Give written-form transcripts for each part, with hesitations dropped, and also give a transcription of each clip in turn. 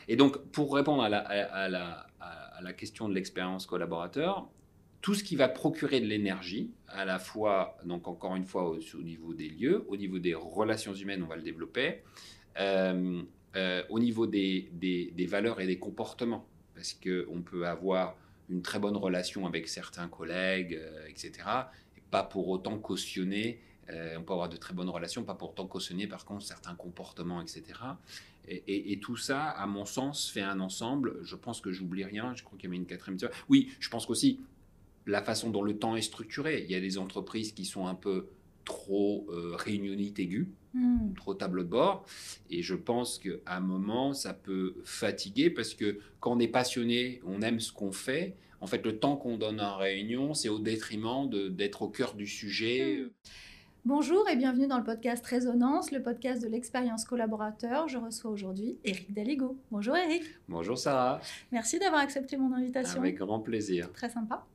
Et donc, pour répondre à la question de l'expérience collaborateur, tout ce qui va procurer de l'énergie, à la fois, donc encore une fois, au niveau des lieux, au niveau des relations humaines, on va le développer, euh, au niveau des valeurs et des comportements. Parce qu'on peut avoir une très bonne relation avec certains collègues, etc. Et pas pour autant cautionner, on peut avoir de très bonnes relations, pas pour autant cautionner par contre certains comportements, etc. Et tout ça, à mon sens, fait un ensemble. Je pense que j'oublie rien. Je crois qu'il y avait une quatrième. Oui, je pense qu'aussi la façon dont le temps est structuré. Il y a des entreprises qui sont un peu trop réunionites aiguës, trop tableau de bord. Et je pense qu'à un moment, ça peut fatiguer parce que quand on est passionné, on aime ce qu'on fait. En fait, le temps qu'on donne en réunion, c'est au détriment d'être au cœur du sujet. Bonjour et bienvenue dans le podcast Résonance, le podcast de l'expérience collaborateur. Je reçois aujourd'hui Eric Daligo. Bonjour Eric. Bonjour Sarah. Merci d'avoir accepté mon invitation. Avec grand plaisir. Très sympa.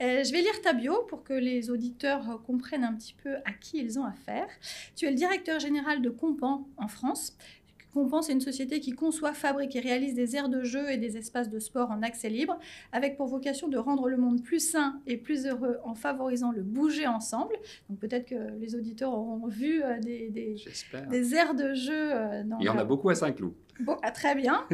Je vais lire ta bio pour que les auditeurs comprennent un petit peu à qui ils ont affaire. Tu es le directeur général de Compan en France. Compan, c'est une société qui conçoit, fabrique et réalise des aires de jeu et des espaces de sport en accès libre, avec pour vocation de rendre le monde plus sain et plus heureux en favorisant le bouger ensemble. Donc peut-être que les auditeurs auront vu des aires de jeu. Il y en a beaucoup à Saint-Cloud. Bon, très bien.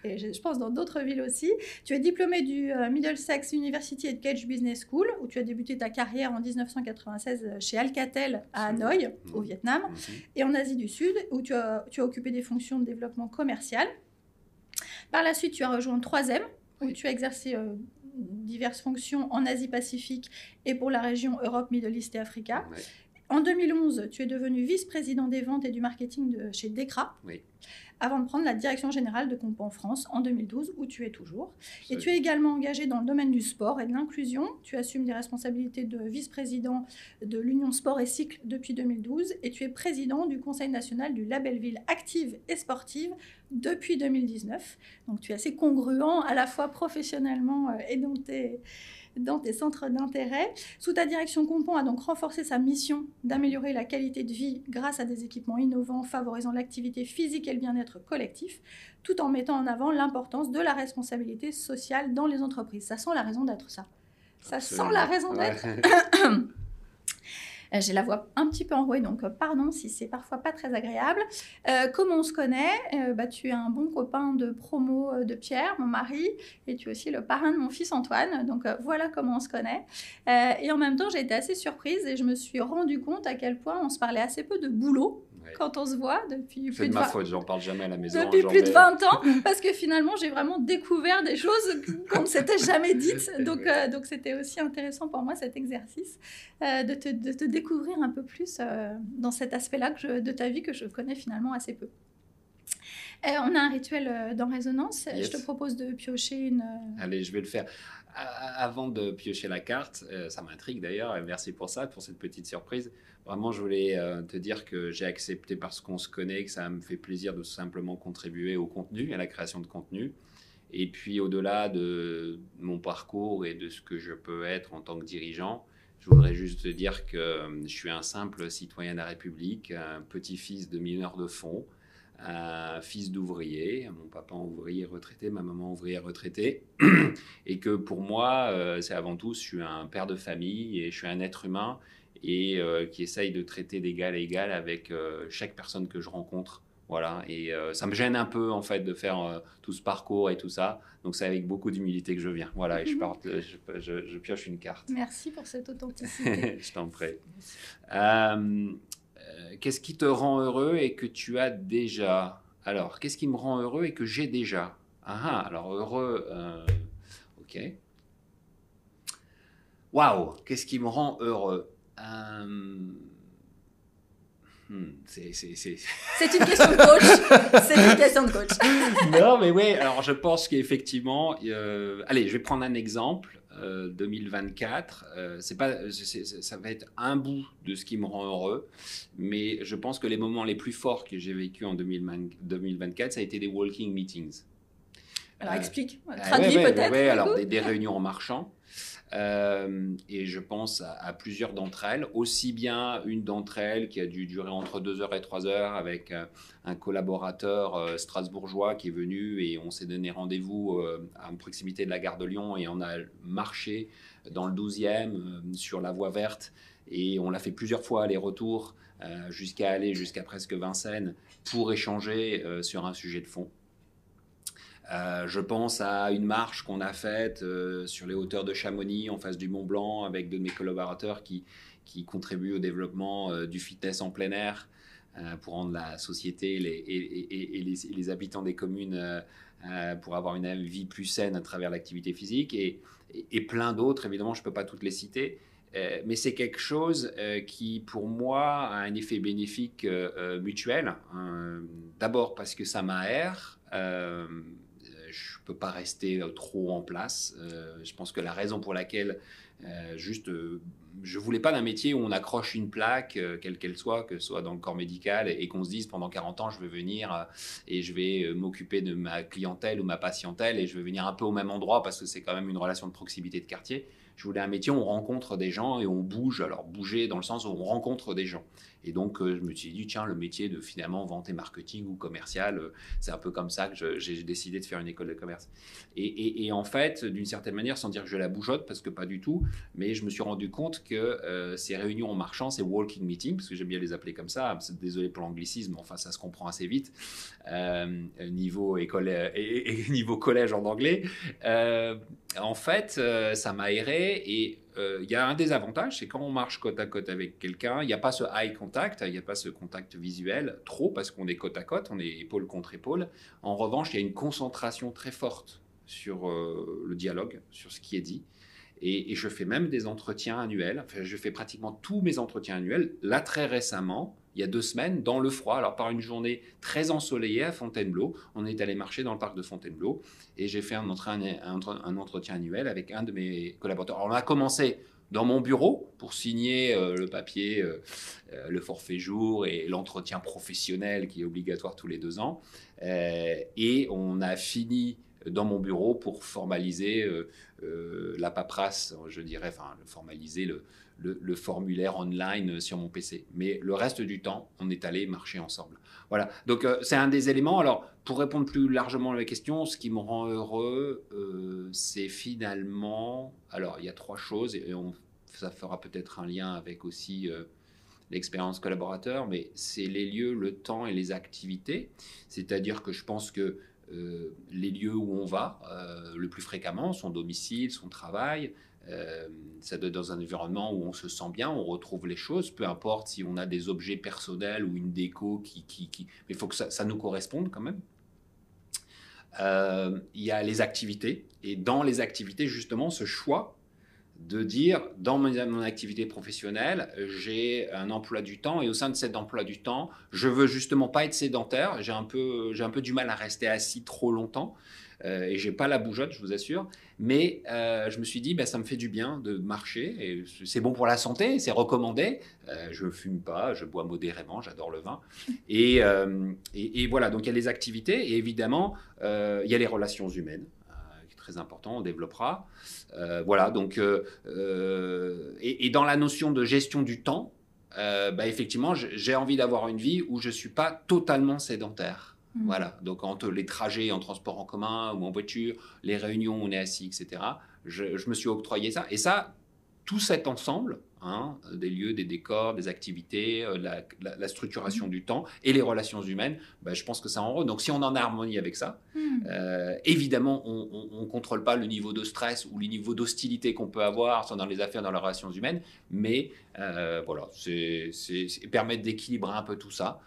Et je pense dans d'autres villes aussi. Tu es diplômé du Middlesex University and Cage Business School, où tu as débuté ta carrière en 1996 chez Alcatel à Hanoï, au Vietnam, et en Asie du Sud, où tu as occupé des fonctions de développement commercial. Par la suite, tu as rejoint 3M, où tu as exercé diverses fonctions en Asie-Pacifique et pour la région Europe, Middle East et Africa. Ouais. En 2011, tu es devenu vice-président des ventes et du marketing chez Decra. Oui. Avant de prendre la direction générale de Compan France en 2012, où tu es toujours. Et tu es également engagé dans le domaine du sport et de l'inclusion. Tu assumes des responsabilités de vice-président de l'Union Sport et Cycle depuis 2012 et tu es président du Conseil national du label Ville active et sportive depuis 2019. Donc tu es assez congruent à la fois professionnellement et dans tes centres d'intérêt. Sous ta direction, Compan a donc renforcé sa mission d'améliorer la qualité de vie grâce à des équipements innovants favorisant l'activité physique et le bien-être collectif, tout en mettant en avant l'importance de la responsabilité sociale dans les entreprises. Ça sent la raison d'être ça. Ça Absolument. Sent la raison d'être. J'ai la voix un petit peu enrouée, donc pardon si c'est parfois pas très agréable. Comment on se connaît? Tu es un bon copain de promo de Pierre, mon mari, et tu es aussi le parrain de mon fils Antoine. Donc voilà comment on se connaît. Et en même temps, j'ai été assez surprise et je me suis rendu compte à quel point on se parlait assez peu de boulot. Quand on se voit depuis plus de 20 ans. C'est de ma faute, j'en parle jamais à la maison. Depuis plus de 20 ans, parce que finalement, j'ai vraiment découvert des choses qu'on ne s'était jamais dites. Donc, c'était aussi intéressant pour moi, cet exercice, de te découvrir un peu plus dans cet aspect-là de ta vie que je connais finalement assez peu. On a un rituel dans Résonance. Yes. Je te propose de piocher une... Allez, je vais le faire. Avant de piocher la carte, ça m'intrigue d'ailleurs, et merci pour ça, pour cette petite surprise. Vraiment, je voulais te dire que j'ai accepté parce qu'on se connaît, que ça me fait plaisir de simplement contribuer au contenu, à la création de contenu. Et puis, au-delà de mon parcours et de ce que je peux être en tant que dirigeant, je voudrais juste te dire que je suis un simple citoyen de la République, un petit-fils de mineur de fonds, un fils d'ouvrier, mon papa ouvrier retraité, ma maman ouvrière retraitée, et que pour moi, c'est avant tout, je suis un père de famille et je suis un être humain et qui essaye de traiter d'égal à égal avec chaque personne que je rencontre. Voilà, et ça me gêne un peu en fait de faire tout ce parcours et tout ça, donc c'est avec beaucoup d'humilité que je viens. Voilà, et je pioche une carte. Merci pour cette authenticité. Je t'en prie. Qu'est-ce qui te rend heureux et que tu as déjà? Alors, qu'est-ce qui me rend heureux et que j'ai déjà? Alors heureux, ok. Waouh, qu'est-ce qui me rend heureux? C'est une question de coach. C'est une question de coach. Non, mais oui, alors je pense qu'effectivement, allez, je vais prendre un exemple. 2024, ça va être un bout de ce qui me rend heureux, mais je pense que les moments les plus forts que j'ai vécu en 2024, ça a été des walking meetings. Alors explique, traduis peut-être. Oui, alors des réunions en marchant. Et je pense à plusieurs d'entre elles, aussi bien une d'entre elles qui a dû durer entre 2 heures et 3 heures avec un collaborateur strasbourgeois qui est venu et on s'est donné rendez-vous à proximité de la gare de Lyon et on a marché dans le 12e sur la voie verte et on l'a fait plusieurs fois aller-retour jusqu'à presque Vincennes pour échanger sur un sujet de fond. Je pense à une marche qu'on a faite sur les hauteurs de Chamonix, en face du Mont Blanc, avec deux de mes collaborateurs qui contribuent au développement du fitness en plein air pour rendre la société et les habitants des communes pour avoir une vie plus saine à travers l'activité physique et plein d'autres. Évidemment, je ne peux pas toutes les citer. Mais c'est quelque chose qui, pour moi, a un effet bénéfique mutuel. D'abord parce que ça m'aère. Je ne peux pas rester trop en place. Je pense que la raison pour laquelle je ne voulais pas d'un métier où on accroche une plaque, quelle qu'elle soit, que ce soit dans le corps médical, et qu'on se dise pendant 40 ans, je vais venir et je vais m'occuper de ma clientèle ou ma patientèle et je vais venir un peu au même endroit parce que c'est quand même une relation de proximité de quartier. Je voulais un métier où on rencontre des gens et on bouge. Alors bouger dans le sens où on rencontre des gens. Et donc je me suis dit, tiens, le métier de finalement vente et marketing ou commercial, c'est un peu comme ça que j'ai décidé de faire une école de commerce. Et en fait, d'une certaine manière, sans dire que je la bougeotte, parce que pas du tout, mais je me suis rendu compte que ces réunions en marchant, ces walking meetings, parce que j'aime bien les appeler comme ça, désolé pour l'anglicisme, mais enfin ça se comprend assez vite, niveau école et niveau collège en anglais, en fait, ça m'a aéré et il y a un désavantage, c'est quand on marche côte à côte avec quelqu'un, il n'y a pas ce eye contact, il n'y a pas ce contact visuel trop parce qu'on est côte à côte, on est épaule contre épaule. En revanche, il y a une concentration très forte sur le dialogue, sur ce qui est dit. Et je fais même des entretiens annuels. Enfin, je fais pratiquement tous mes entretiens annuels. Là, très récemment, il y a 2 semaines, dans le froid, alors par une journée très ensoleillée à Fontainebleau, on est allé marcher dans le parc de Fontainebleau et j'ai fait un entretien annuel avec un de mes collaborateurs. Alors, on a commencé dans mon bureau pour signer le papier, le forfait jour et l'entretien professionnel qui est obligatoire tous les 2 ans. Et on a fini dans mon bureau pour formaliser la paperasse, je dirais, enfin formaliser le formulaire online sur mon PC. Mais le reste du temps, on est allé marcher ensemble. Voilà, donc c'est un des éléments. Alors, pour répondre plus largement à la question, ce qui me rend heureux, c'est finalement... Alors, il y a 3 choses, et ça fera peut-être un lien avec aussi... l'expérience collaborateur, mais c'est les lieux, le temps et les activités. C'est-à-dire que je pense que les lieux où on va le plus fréquemment, son domicile, son travail, ça doit être dans un environnement où on se sent bien, on retrouve les choses, peu importe si on a des objets personnels ou une déco mais il faut que ça nous corresponde quand même. Il y a les activités, et dans les activités, justement, ce choix de dire, dans mon activité professionnelle, j'ai un emploi du temps et au sein de cet emploi du temps, je veux justement pas être sédentaire, j'ai un peu du mal à rester assis trop longtemps et j'ai pas la bougeotte, je vous assure, mais je me suis dit, ça me fait du bien de marcher et c'est bon pour la santé, c'est recommandé, je fume pas, je bois modérément, j'adore le vin et voilà, donc il y a les activités et évidemment, il y a les relations humaines. Très important, on développera. Voilà, donc, et dans la notion de gestion du temps, effectivement, j'ai envie d'avoir une vie où je ne suis pas totalement sédentaire. Voilà, donc entre les trajets en transport en commun ou en voiture, les réunions où on est assis, etc., je me suis octroyé ça. Et ça, tout cet ensemble, des lieux, des décors, des activités, la structuration du temps et les relations humaines, je pense que ça en rôle. Donc si on en a harmonie avec ça, évidemment, on ne contrôle pas le niveau de stress ou le niveau d'hostilité qu'on peut avoir soit dans les affaires, dans les relations humaines, mais voilà, c'est permettre d'équilibrer un peu tout ça.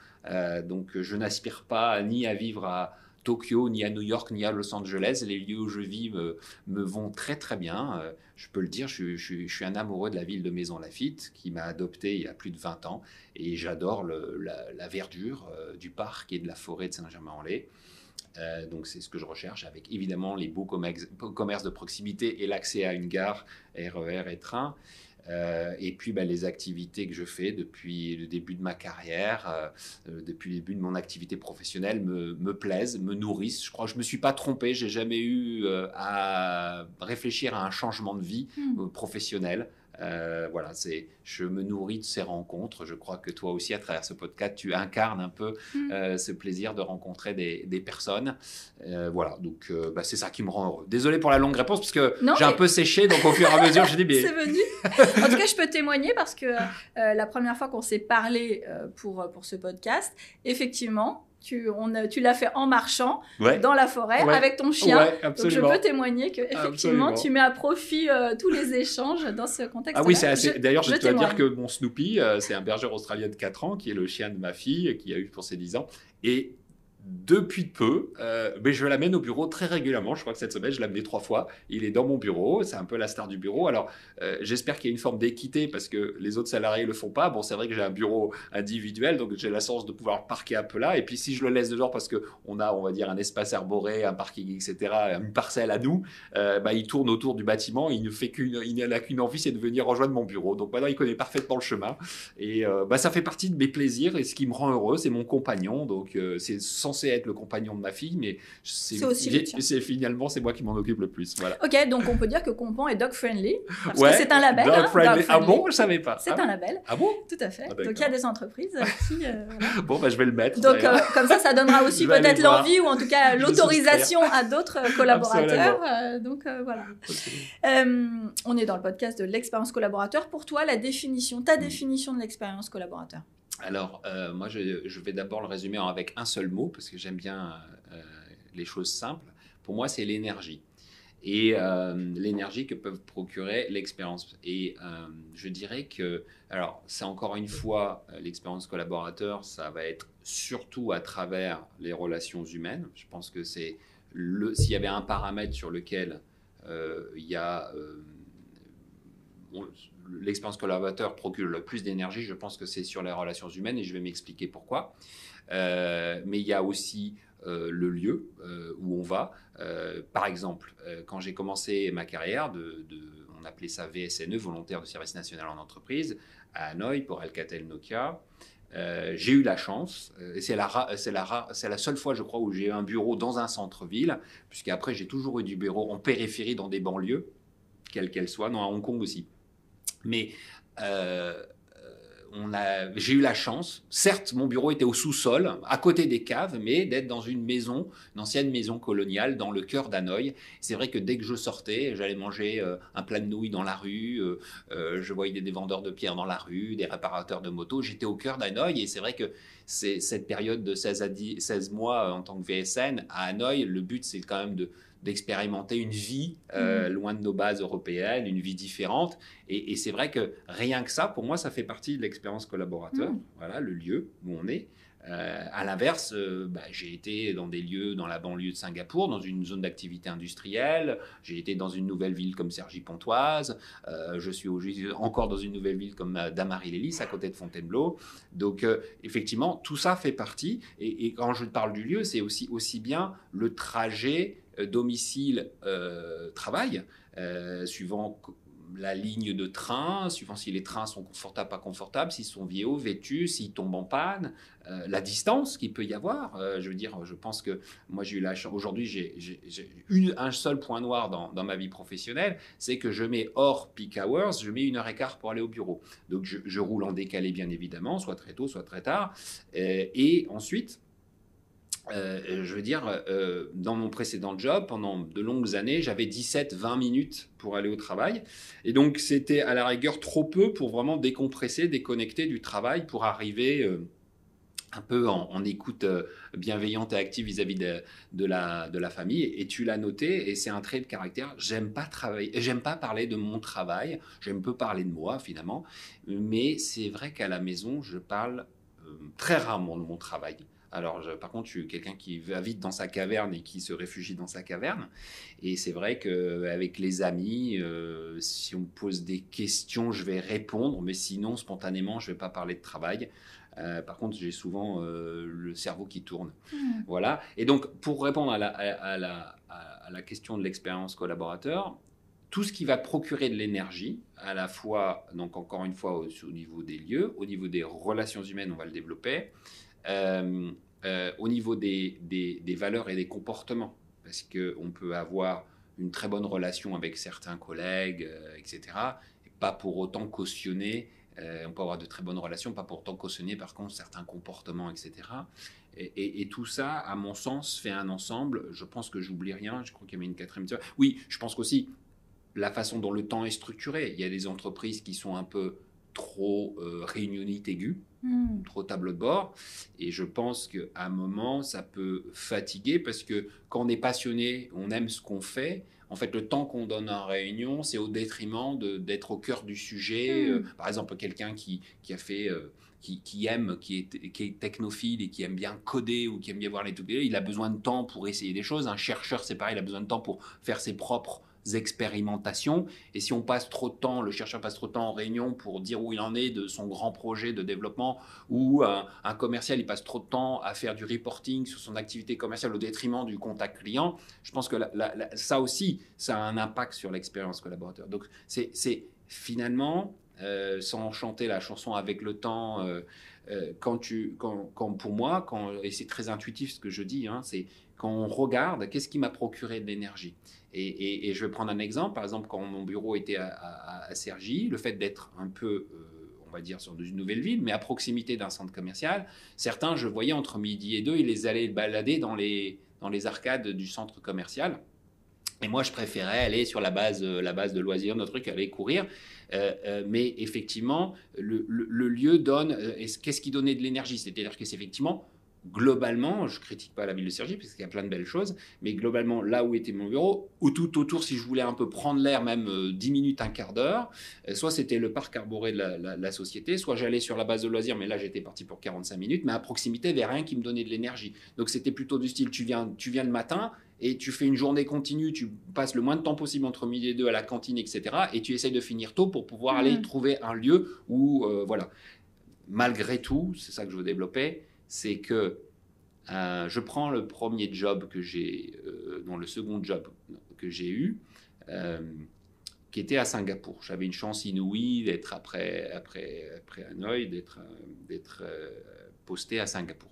Donc je n'aspire pas ni à vivre à Tokyo, ni à New York, ni à Los Angeles. Les lieux où je vis me vont très très bien. Je peux le dire, je suis un amoureux de la ville de Maisons-Laffitte qui m'a adopté il y a plus de 20 ans et j'adore la verdure du parc et de la forêt de Saint-Germain-en-Laye. Donc c'est ce que je recherche avec évidemment les beaux commerces de proximité et l'accès à une gare, RER et train. Et puis les activités que je fais depuis le début de ma carrière, depuis le début de mon activité professionnelle me plaisent, me nourrissent. Je crois que je ne me suis pas trompé, j'ai jamais eu à réfléchir à un changement de vie professionnel. Voilà, je me nourris de ces rencontres. Je crois que toi aussi, à travers ce podcast, tu incarnes un peu ce plaisir de rencontrer des personnes. Voilà, donc c'est ça qui me rend heureux. Désolé pour la longue réponse, parce que j'ai un peu séché, donc au fur et à mesure, je dis mais... C'est venu. En tout cas, je peux témoigner parce que la première fois qu'on s'est parlé pour ce podcast, effectivement, tu l'as fait en marchant dans la forêt avec ton chien. Donc je peux témoigner que effectivement tu mets à profit tous les échanges dans ce contexte-là. Ah oui, c'est assez... D'ailleurs, je dois dire que mon Snoopy, c'est un berger australien de 4 ans qui est le chien de ma fille, qui a eu pour ses 10 ans. Et depuis peu, mais je l'amène au bureau très régulièrement. Je crois que cette semaine, je l'ai amené 3 fois. Il est dans mon bureau. C'est un peu la star du bureau. Alors, j'espère qu'il y a une forme d'équité parce que les autres salariés ne le font pas. Bon, c'est vrai que j'ai un bureau individuel, donc j'ai la chance de pouvoir parquer un peu là. Et puis, si je le laisse dehors parce qu'on a, on va dire, un espace arboré, un parking, etc., une parcelle à nous, il tourne autour du bâtiment. Il n'a qu'une envie, c'est de venir rejoindre mon bureau. Donc, maintenant, il connaît parfaitement le chemin. Et ça fait partie de mes plaisirs. Et ce qui me rend heureux, c'est mon compagnon. Donc, c'est censé être le compagnon de ma fille, mais finalement c'est moi qui m'en occupe le plus. Voilà. Ok, donc on peut dire que Compan est dog friendly parce que c'est un label. Dog friendly. Ah bon, je savais pas. C'est un label. Ah bon? Tout à fait. Donc il y a des entreprises qui. Voilà. Bon, je vais le mettre. Donc comme ça donnera aussi peut-être l'envie ou en tout cas l'autorisation à d'autres collaborateurs. Donc voilà. Okay. On est dans le podcast de l'expérience collaborateur. Pour toi, ta définition de l'expérience collaborateur. Alors, moi, je vais d'abord le résumer avec un seul mot, parce que j'aime bien les choses simples. Pour moi, c'est l'énergie. Et l'énergie que peuvent procurer l'expérience. Et je dirais que, alors, c'est encore une fois, l'expérience collaborateur, ça va être surtout à travers les relations humaines. Je pense que c'est s'il y avait un paramètre sur lequel il y a... l'expérience collaborateur procure le plus d'énergie, je pense que c'est sur les relations humaines et je vais m'expliquer pourquoi. Mais il y a aussi le lieu où on va. Par exemple, quand j'ai commencé ma carrière, on appelait ça VSNE, volontaire de service national en entreprise, à Hanoï pour Alcatel Nokia. J'ai eu la chance, et c'est la seule fois, je crois, où j'ai eu un bureau dans un centre-ville, puisqu'après, j'ai toujours eu du bureau en périphérie dans des banlieues, quelles qu'elles soient, non, à Hong Kong aussi. Mais j'ai eu la chance, certes, mon bureau était au sous-sol, à côté des caves, mais d'être dans une ancienne maison coloniale, dans le cœur d'Hanoï. C'est vrai que dès que je sortais, j'allais manger un plat de nouilles dans la rue, je voyais des vendeurs de pierres dans la rue, des réparateurs de motos. J'étais au cœur d'Hanoï et c'est vrai que c'est cette période de 16 mois en tant que VSN à Hanoï, le but, c'est quand même d'expérimenter une vie loin de nos bases européennes, une vie différente. Et c'est vrai que rien que ça, pour moi, ça fait partie de l'expérience collaborateur. Voilà, le lieu où on est. À l'inverse, j'ai été dans des lieux dans la banlieue de Singapour, dans une zone d'activité industrielle. J'ai été dans une nouvelle ville comme Cergy-Pontoise. Je suis encore dans une nouvelle ville comme Damary-les-Lys, à côté de Fontainebleau. Donc, effectivement, tout ça fait partie. Et quand je parle du lieu, c'est aussi bien le trajet domicile-travail, suivant la ligne de train, suivant si les trains sont confortables, pas confortables, s'ils sont vieux, vêtus, s'ils tombent en panne, la distance qu'il peut y avoir. Je veux dire, je pense que moi, j'ai eu la chance. Aujourd'hui, j'ai un seul point noir dans ma vie professionnelle, c'est que je mets hors peak hours, je mets 1h15 pour aller au bureau. Donc, je roule en décalé, bien évidemment, soit très tôt, soit très tard. Et ensuite, je veux dire, dans mon précédent job, pendant de longues années, j'avais 17-20 minutes pour aller au travail. Et donc, c'était à la rigueur trop peu pour vraiment décompresser, déconnecter du travail pour arriver un peu en écoute bienveillante et active vis-à-vis de la famille. Et tu l'as noté, et c'est un trait de caractère. J'aime pas parler de mon travail. J'aime peu parler de moi, finalement. Mais c'est vrai qu'à la maison, je parle très rarement de mon travail. Alors, par contre, je suis quelqu'un qui va vite dans sa caverne et qui se réfugie dans sa caverne. Et c'est vrai qu'avec les amis, si on me pose des questions, je vais répondre. Mais sinon, spontanément, je ne vais pas parler de travail. Par contre, j'ai souvent le cerveau qui tourne. Voilà. Et donc, pour répondre à la question de l'expérience collaborateur, tout ce qui va procurer de l'énergie, à la fois, donc encore une fois, au niveau des lieux, au niveau des relations humaines, on va le développer, au niveau des valeurs et des comportements. Parce qu'on peut avoir une très bonne relation avec certains collègues, etc. Et pas pour autant cautionner, on peut avoir de très bonnes relations, pas pour autant cautionner par contre certains comportements, etc. Et tout ça, à mon sens, fait un ensemble. Je pense que j'oublie rien, je crois qu'il y avait une quatrième. Oui, je pense qu'aussi, la façon dont le temps est structuré. Il y a des entreprises qui sont un peu trop réunionites aiguës, trop tableau de bord. Et je pense qu'à un moment, ça peut fatiguer parce que quand on est passionné, on aime ce qu'on fait. En fait, le temps qu'on donne en réunion, c'est au détriment d'être au cœur du sujet. Par exemple, quelqu'un qui a fait... qui aime, qui est technophile et qui aime bien coder ou qui aime bien voir les trucs, il a besoin de temps pour essayer des choses. Un chercheur, c'est pareil, il a besoin de temps pour faire ses propres expérimentations. Et si on passe trop de temps, le chercheur passe trop de temps en réunion pour dire où il en est de son grand projet de développement, ou un commercial, il passe trop de temps à faire du reporting sur son activité commerciale au détriment du contact client, je pense que ça aussi, ça a un impact sur l'expérience collaborateur. Donc, c'est finalement, sans chanter la chanson avec le temps, pour moi, et c'est très intuitif ce que je dis, c'est quand on regarde, qu'est-ce qui m'a procuré de l'énergie. Et je vais prendre un exemple. Par exemple, quand mon bureau était à Cergy, le fait d'être un peu, on va dire, sur une nouvelle ville, mais à proximité d'un centre commercial, certains, je voyais entre midi et 2, ils les allaient balader dans les arcades du centre commercial. Et moi, je préférais aller sur la base de loisirs, notre truc, aller courir. Mais effectivement, le lieu donne... qu'est-ce qui donnait de l'énergie? C'est-à-dire que c'est effectivement... Globalement, je ne critique pas la ville de Cergy parce qu'il y a plein de belles choses, mais globalement, là où était mon bureau, ou tout autour, si je voulais un peu prendre l'air, même 10 minutes, un quart d'heure, soit c'était le parc arboré de la société, soit j'allais sur la base de loisirs, mais là j'étais parti pour 45 minutes, mais à proximité, il n'y avait rien qui me donnait de l'énergie. Donc c'était plutôt du style, tu viens le matin, et tu fais une journée continue, tu passes le moins de temps possible entre midi et deux à la cantine, etc. Et tu essayes de finir tôt pour pouvoir aller trouver un lieu où, voilà. Malgré tout, c'est ça que je veux développer, c'est que je prends le premier job que j'ai, le second job que j'ai eu, qui était à Singapour. J'avais une chance inouïe d'être après Hanoï, d'être posté à Singapour.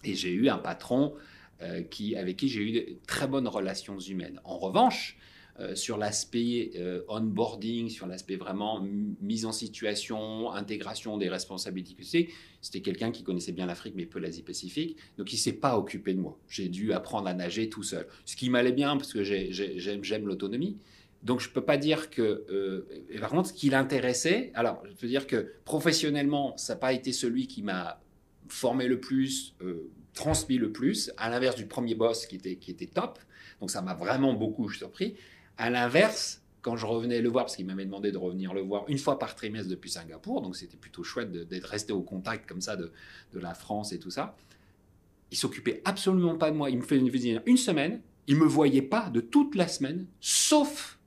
Et j'ai eu un patron avec qui j'ai eu de très bonnes relations humaines. En revanche, sur l'aspect onboarding, sur l'aspect vraiment mise en situation, intégration des responsabilités, c'était quelqu'un qui connaissait bien l'Afrique mais peu l'Asie-Pacifique, donc il ne s'est pas occupé de moi. J'ai dû apprendre à nager tout seul, ce qui m'allait bien parce que j'aime l'autonomie. Donc je ne peux pas dire que... par contre, ce qui l'intéressait, alors je peux dire que professionnellement, ça n'a pas été celui qui m'a formé le plus, transmis le plus, à l'inverse du premier boss qui était top. Donc ça m'a vraiment beaucoup surpris. À l'inverse, quand je revenais le voir, parce qu'il m'avait demandé de revenir le voir une fois par trimestre depuis Singapour, donc c'était plutôt chouette d'être resté au contact comme ça de la France et tout ça, il s'occupait absolument pas de moi. Il me faisait venir une semaine, il me voyait pas de toute la semaine, sauf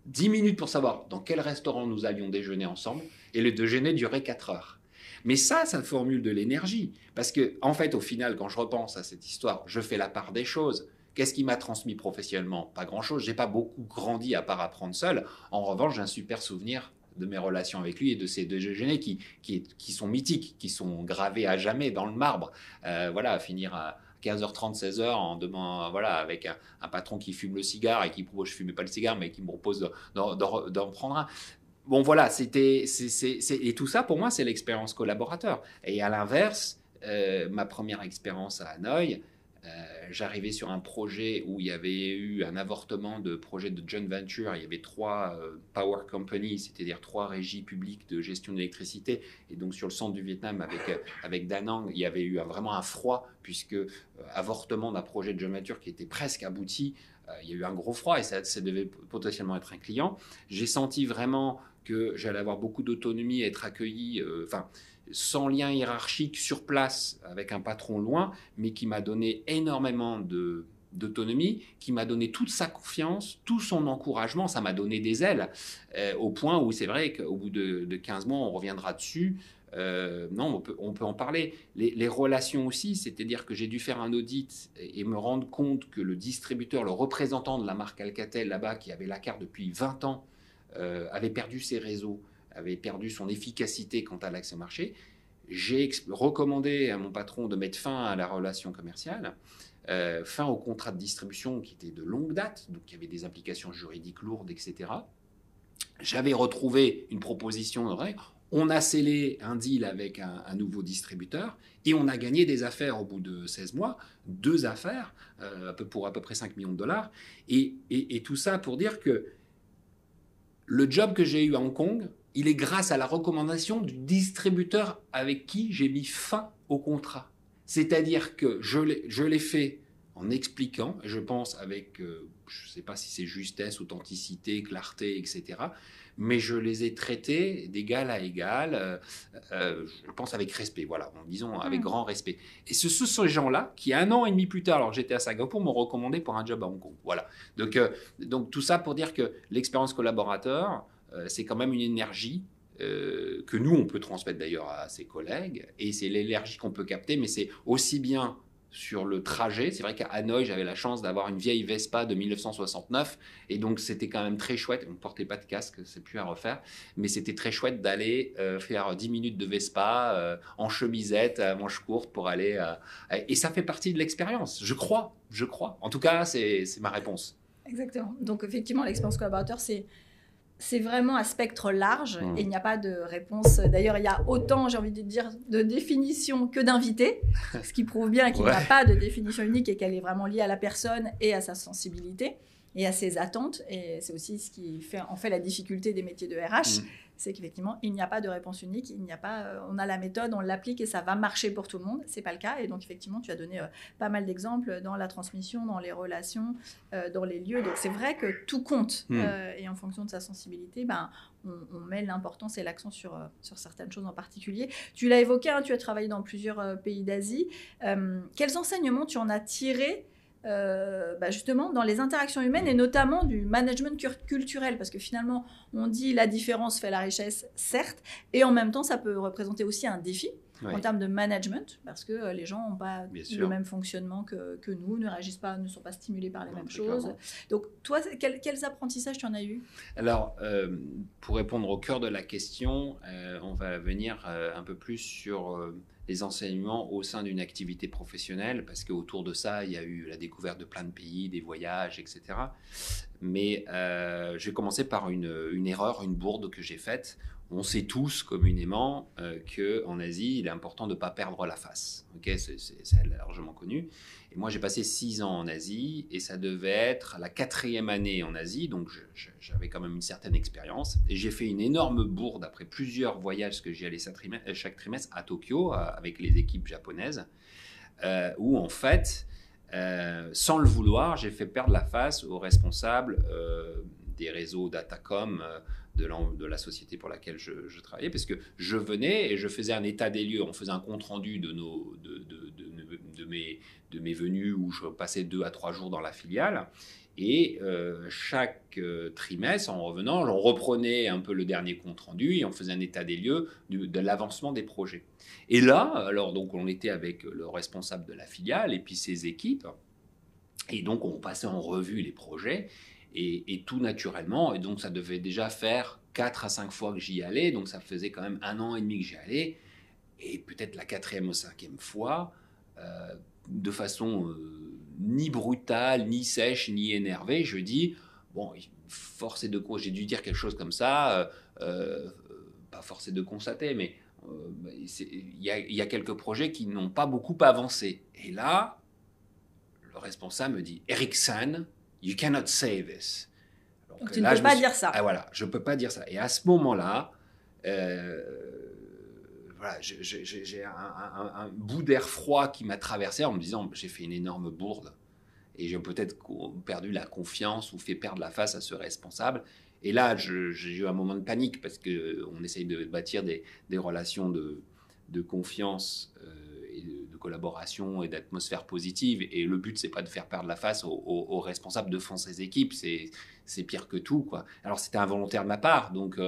10 minutes pour savoir dans quel restaurant nous allions déjeuner ensemble, et le déjeuner durait 4 heures. Mais ça formule de l'énergie, parce que en fait, au final, quand je repense à cette histoire, je fais la part des choses. Qu'est-ce qui m'a transmis professionnellement? Pas grand-chose. Je n'ai pas beaucoup grandi à part apprendre seul. En revanche, j'ai un super souvenir de mes relations avec lui et de ces deux déjeuners qui sont mythiques, qui sont gravés à jamais dans le marbre. Voilà, à finir à 15h30, 16h en demandant, voilà, avec un patron qui fume le cigare et qui propose, je ne fumais pas le cigare, mais qui me propose d'en prendre un. Bon, voilà, et tout ça, pour moi, c'est l'expérience collaborateur. Et à l'inverse, ma première expérience à Hanoï, j'arrivais sur un projet où il y avait eu un avortement de projet de joint venture. Il y avait 3 power companies, c'est-à-dire 3 régies publiques de gestion de l'électricité. Et donc sur le centre du Vietnam avec Da Nang, il y avait eu vraiment un froid, puisque avortement d'un projet de joint venture qui était presque abouti. Il y a eu un gros froid et ça devait potentiellement être un client. J'ai senti vraiment que j'allais avoir beaucoup d'autonomie, être accueilli, sans lien hiérarchique sur place avec un patron loin, mais qui m'a donné énormément d'autonomie, qui m'a donné toute sa confiance, tout son encouragement. Ça m'a donné des ailes, au point où c'est vrai qu'au bout de 15 mois, on reviendra dessus. Non, on peut en parler. Les relations aussi, c'est-à-dire que j'ai dû faire un audit et me rendre compte que le distributeur, le représentant de la marque Alcatel là-bas, qui avait la carte depuis 20 ans, avait perdu ses réseaux, avait perdu son efficacité quant à l'accès au marché. J'ai recommandé à mon patron de mettre fin à la relation commerciale, fin au contrat de distribution qui était de longue date, donc il y avait des implications juridiques lourdes, etc. J'avais retrouvé une proposition de règle. On a scellé un deal avec un nouveau distributeur et on a gagné des affaires au bout de 16 mois, 2 affaires pour à peu près 5 millions de dollars. Et tout ça pour dire que le job que j'ai eu à Hong Kong, il est grâce à la recommandation du distributeur avec qui j'ai mis fin au contrat. C'est-à-dire que je l'ai fait en expliquant, je pense avec, je ne sais pas si c'est justesse, authenticité, clarté, etc., mais je les ai traités d'égal à égal, je pense avec respect, voilà, disons avec grand respect. Et ce sont ces gens-là qui, 1 an et demi plus tard, alors j'étais à Singapour, m'ont recommandé pour un job à Hong Kong. Voilà. Donc tout ça pour dire que l'expérience collaborateur, c'est quand même une énergie que nous, on peut transmettre d'ailleurs à ses collègues, et c'est l'énergie qu'on peut capter, mais c'est aussi bien sur le trajet. C'est vrai qu'à Hanoï, j'avais la chance d'avoir une vieille Vespa de 1969, et donc c'était quand même très chouette. On ne portait pas de casque, c'est plus à refaire, mais c'était très chouette d'aller faire 10 minutes de Vespa en chemisette, à manches courtes pour aller... et ça fait partie de l'expérience, je crois. En tout cas, c'est ma réponse. Exactement. Donc effectivement, l'expérience collaborateur, c'est vraiment un spectre large et il n'y a pas de réponse. D'ailleurs, il y a autant, j'ai envie de dire, de définitions que d'invités, ce qui prouve bien qu'il n'y a pas de définition unique et qu'elle est vraiment liée à la personne et à sa sensibilité et à ses attentes. Et c'est aussi ce qui en fait la difficulté des métiers de RH, c'est qu'effectivement, il n'y a pas de réponse unique, on a la méthode, on l'applique et ça va marcher pour tout le monde. C'est pas le cas. Et donc, effectivement, tu as donné pas mal d'exemples dans la transmission, dans les relations, dans les lieux. Donc, c'est vrai que tout compte. Et en fonction de sa sensibilité, on met l'importance et l'accent sur certaines choses en particulier. Tu l'as évoqué, tu as travaillé dans plusieurs pays d'Asie. Quels enseignements tu en as tirés justement dans les interactions humaines et notamment du management culturel, parce que finalement on dit la différence fait la richesse, certes, et en même temps ça peut représenter aussi un défi en termes de management, parce que les gens n'ont pas le même fonctionnement que nous, ne réagissent pas, ne sont pas stimulés par les mêmes choses. Donc toi, quels apprentissages tu en as eu? Alors, pour répondre au cœur de la question, on va venir un peu plus sur les enseignements au sein d'une activité professionnelle, parce qu'autour de ça, il y a eu la découverte de plein de pays, des voyages, etc. Mais je vais commencer par une erreur, une bourde que j'ai faite. On sait tous communément qu'en Asie, il est important de ne pas perdre la face. Okay, c'est largement connu. Et moi, j'ai passé 6 ans en Asie et ça devait être la 4e année en Asie. Donc, j'avais quand même une certaine expérience. Et j'ai fait une énorme bourde après plusieurs voyages que j'y allais chaque trimestre à Tokyo avec les équipes japonaises où, en fait, sans le vouloir, j'ai fait perdre la face aux responsables des réseaux Datacom de la société pour laquelle je travaillais, parce que je venais et je faisais un état des lieux, on faisait un compte-rendu de mes venues où je passais 2 à 3 jours dans la filiale, et chaque trimestre, en revenant, on reprenait un peu le dernier compte-rendu et on faisait un état des lieux de l'avancement des projets. Et là, alors donc on était avec le responsable de la filiale et puis ses équipes, et donc on passait en revue les projets, et tout naturellement, et donc ça devait déjà faire 4 à 5 fois que j'y allais, donc ça faisait quand même 1 an et demi que j'y allais, et peut-être la 4e ou 5e fois, de façon ni brutale, ni sèche, ni énervée, je dis, bon, force est de j'ai dû dire quelque chose comme ça, pas force est de constater, mais il y a quelques projets qui n'ont pas beaucoup avancé. Et là, le responsable me dit, Ericsson, you cannot say this. Donc tu ne peux pas dire ça. Ah, voilà, je ne peux pas dire ça. Et à ce moment-là, voilà, j'ai un bout d'air froid qui m'a traversé en me disant, j'ai fait une énorme bourde et j'ai peut-être perdu la confiance ou fait perdre la face à ce responsable. Et là, j'ai eu un moment de panique parce qu'on essaye de bâtir des relations de confiance et de collaboration et d'atmosphère positive. Et le but, c'est pas de faire perdre la face aux responsables de fond ces équipes. C'est pire que tout, quoi. Alors, c'était involontaire de ma part. Donc,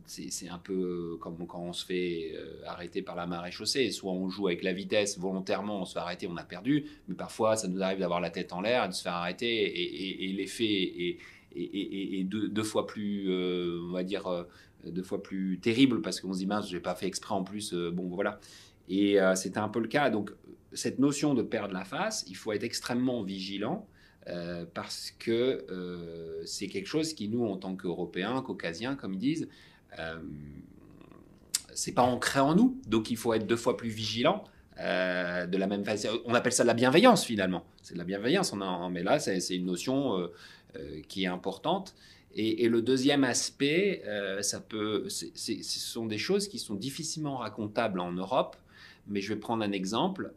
c'est un peu comme quand on se fait arrêter par la maréchaussée. Soit on joue avec la vitesse volontairement, on se fait arrêter, on a perdu. Mais parfois, ça nous arrive d'avoir la tête en l'air et de se faire arrêter. Et l'effet est deux fois plus, on va dire, 2 fois plus terrible parce qu'on se dit mince, je n'ai pas fait exprès en plus. Bon, voilà. Et c'était un peu le cas. Donc, cette notion de perdre la face, il faut être extrêmement vigilant parce que c'est quelque chose qui, nous, en tant qu'Européens, Caucasiens, comme ils disent, c'est pas ancré en nous. Donc, il faut être 2 fois plus vigilant. De la même façon, on appelle ça de la bienveillance finalement. C'est de la bienveillance, mais là, c'est une notion qui est importante. Et le deuxième aspect, ce sont des choses qui sont difficilement racontables en Europe. Mais je vais prendre un exemple.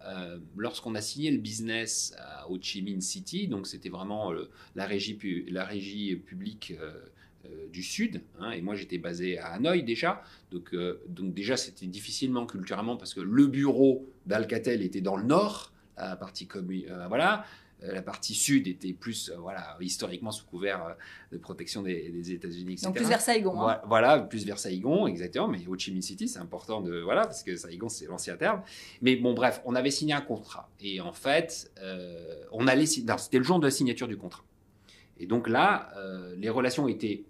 Lorsqu'on a signé le business à Ho Chi Minh City, donc c'était vraiment la régie publique du Sud, hein, et moi j'étais basé à Hanoï déjà, donc déjà c'était difficilement culturellement parce que le bureau d'Alcatel était dans le nord, la partie voilà. La partie sud était plus historiquement sous couvert de protection des États-Unis, etc. Donc plus vers Saigon. Hein. Voilà, plus vers Saigon, exactement. Mais Ho Chi Minh City, c'est important parce que Saigon, c'est l'ancien terme. Mais bon, bref, on avait signé un contrat. Et en fait, c'était le jour de la signature du contrat. Et donc là, les relations étaient,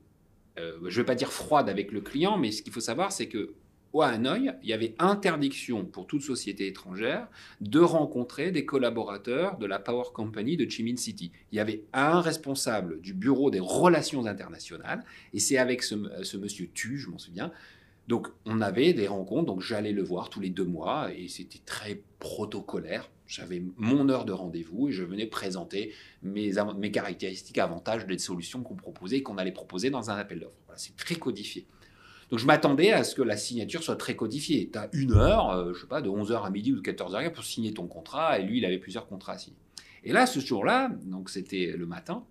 je ne vais pas dire froides avec le client, mais ce qu'il faut savoir, c'est que à Hanoï, il y avait interdiction pour toute société étrangère de rencontrer des collaborateurs de la Power Company de Ho Chi Minh City. Il y avait un responsable du bureau des relations internationales, et c'est avec ce monsieur Tu, je m'en souviens. Donc, on avait des rencontres, donc j'allais le voir tous les 2 mois, et c'était très protocolaire. J'avais mon heure de rendez-vous, et je venais présenter mes caractéristiques, avantages des solutions qu'on proposait et qu'on allait proposer dans un appel d'offres. Voilà, c'est très codifié. Donc, je m'attendais à ce que la signature soit très codifiée. Tu as 1 heure, je sais pas, de 11h à midi ou de 14h pour signer ton contrat. Et lui, il avait plusieurs contrats à signer. Et là, ce jour-là, donc c'était le matin,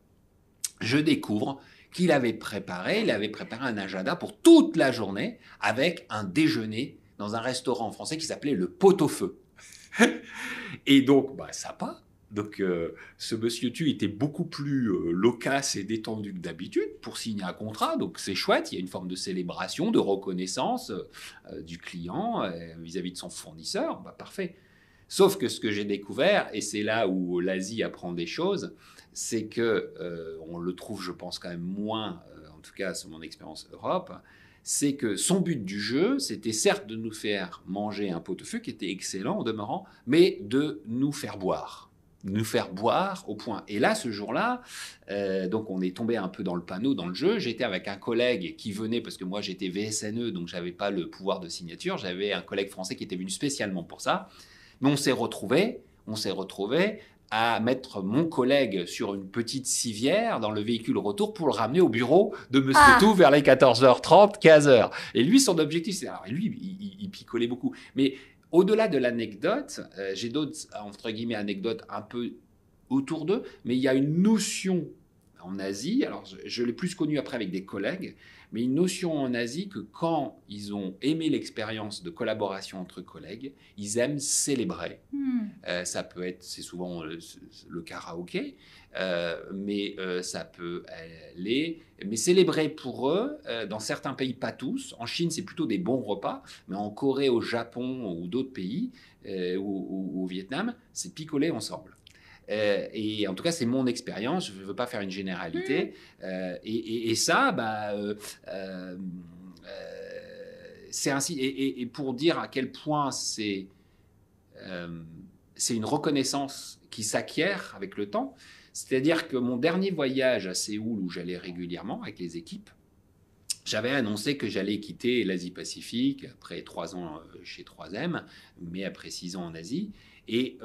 je découvre qu'il avait préparé un agenda pour toute la journée avec un déjeuner dans un restaurant français qui s'appelait le Pot-au-Feu. Et donc, sympa. Donc, ce monsieur Tu était beaucoup plus loquace et détendu que d'habitude pour signer un contrat. Donc, c'est chouette. Il y a une forme de célébration, de reconnaissance du client vis-à-vis de son fournisseur. Parfait. Sauf que ce que j'ai découvert, et c'est là où l'Asie apprend des choses, c'est que, on le trouve, je pense, quand même moins, en tout cas, sur mon expérience Europe, c'est que son but du jeu, c'était certes de nous faire manger un pot-au-feu qui était excellent au demeurant, mais de nous faire boire. Nous faire boire au point. Et là, ce jour-là, donc on est tombé un peu dans le panneau, dans le jeu. J'étais avec un collègue qui venait, parce que moi j'étais VSNE, donc j'avais pas le pouvoir de signature. J'avais un collègue français qui était venu spécialement pour ça. Mais on s'est retrouvés à mettre mon collègue sur une petite civière dans le véhicule retour pour le ramener au bureau de Monsieur Tout vers les 14h30, 15h. Et lui, son objectif, c'est... Alors, lui, il picolait beaucoup. Mais... Au-delà de l'anecdote, j'ai d'autres, entre guillemets, anecdotes un peu autour d'eux, mais il y a une notion en Asie, alors je l'ai plus connue après avec des collègues, mais une notion en Asie que quand ils ont aimé l'expérience de collaboration entre collègues, ils aiment célébrer. Ça peut être, c'est souvent le karaoké, mais ça peut aller... Mais célébrer pour eux, dans certains pays, pas tous. En Chine, c'est plutôt des bons repas, mais en Corée, au Japon ou d'autres pays, ou au Vietnam, c'est picoler ensemble. Et en tout cas, c'est mon expérience. Je ne veux pas faire une généralité. Et ça, c'est ainsi. Et pour dire à quel point c'est une reconnaissance qui s'acquiert avec le temps. C'est-à-dire que mon dernier voyage à Séoul, où j'allais régulièrement avec les équipes, j'avais annoncé que j'allais quitter l'Asie-Pacifique après 3 ans chez 3M, mais après 6 ans en Asie. Et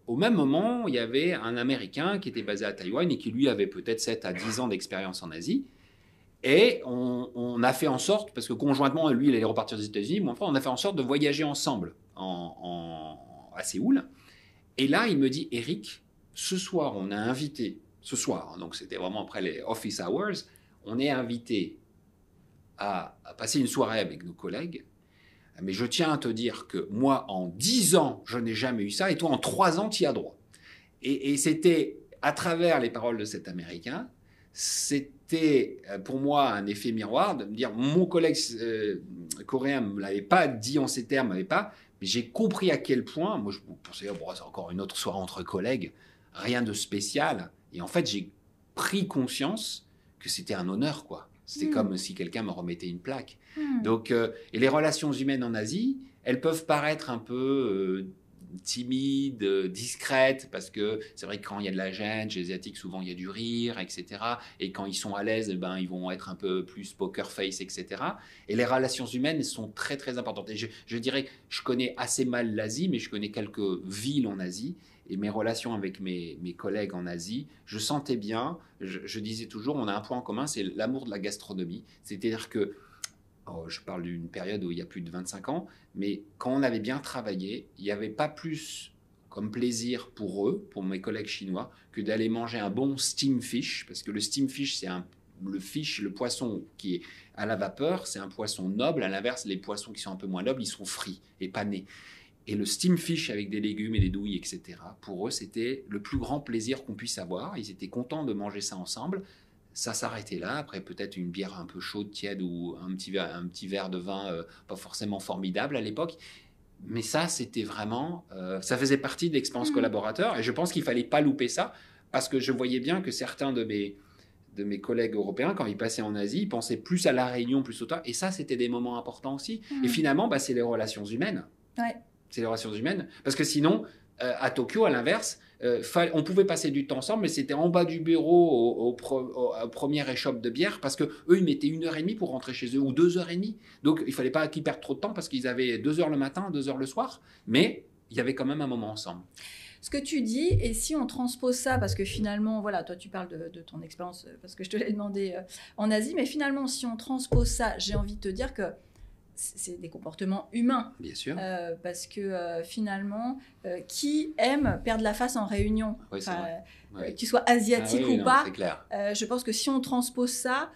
au même moment, il y avait un Américain qui était basé à Taïwan et qui, lui, avait peut-être 7 à 10 ans d'expérience en Asie. Et on a fait en sorte, parce que conjointement, lui, il allait repartir aux États-Unis, mon frère, on a fait en sorte de voyager ensemble à Séoul. Et là, il me dit, Eric, ce soir, on a invité, donc c'était vraiment après les office hours, on est invité à passer une soirée avec nos collègues Mais je tiens à te dire que moi, en 10 ans, je n'ai jamais eu ça, et toi, en 3 ans, tu y as droit. Et c'était, à travers les paroles de cet Américain, c'était pour moi un effet miroir de me dire, mon collègue coréen ne me l'avait pas dit en ces termes, mais j'ai compris à quel point, moi je pensais, bon, c'est encore une autre soirée entre collègues, rien de spécial. Et en fait, j'ai pris conscience que c'était un honneur, quoi. C'était comme si quelqu'un me remettait une plaque. Donc, et les relations humaines en Asie, elles peuvent paraître un peu timides, discrètes, parce que c'est vrai que quand il y a de la gêne, chez les Asiatiques, souvent il y a du rire, etc. Et quand ils sont à l'aise, ben, ils vont être un peu plus poker face, etc. Et les relations humaines sont très, très importantes. Et je dirais que je connais assez mal l'Asie, mais je connais quelques villes en Asie. Et mes relations avec mes collègues en Asie, je sentais bien, je disais toujours, on a un point en commun, c'est l'amour de la gastronomie. C'est-à-dire que, je parle d'une période où il y a plus de 25 ans, mais quand on avait bien travaillé, il n'y avait pas plus comme plaisir pour eux, pour mes collègues chinois, que d'aller manger un bon steam fish, parce que le steam fish, c'est le poisson qui est à la vapeur, c'est un poisson noble. À l'inverse, les poissons qui sont un peu moins nobles, ils sont frits et panés. Et le steam fish avec des légumes et des douilles, etc., pour eux, c'était le plus grand plaisir qu'on puisse avoir. Ils étaient contents de manger ça ensemble. Ça s'arrêtait là. Après, peut-être une bière un peu chaude, tiède, ou un petit verre de vin pas forcément formidable à l'époque. Mais ça, c'était vraiment... ça faisait partie de l'expérience collaborateur. Et je pense qu'il ne fallait pas louper ça, parce que je voyais bien que certains de mes collègues européens, quand ils passaient en Asie, ils pensaient plus à la réunion, plus au temps. Et ça, c'était des moments importants aussi. Et finalement, c'est les relations humaines. Ouais. C'est les relations humaines. Parce que sinon, à Tokyo, à l'inverse, on pouvait passer du temps ensemble, mais c'était en bas du bureau au premier échoppe de bière, parce qu'eux, ils mettaient 1h30 pour rentrer chez eux, ou 2h30. Donc, il ne fallait pas qu'ils perdent trop de temps, parce qu'ils avaient 2h le matin, 2h le soir. Mais il y avait quand même un moment ensemble. Ce que tu dis, et si on transpose ça, parce que finalement, voilà, toi tu parles de ton expérience, parce que je te l'ai demandé en Asie, mais finalement, si on transpose ça, j'ai envie de te dire que c'est des comportements humains. Bien sûr. Parce que finalement, qui aime perdre la face en réunion, oui, qu'il soit asiatique ou non, pas, c'est clair. je pense que si on transpose ça,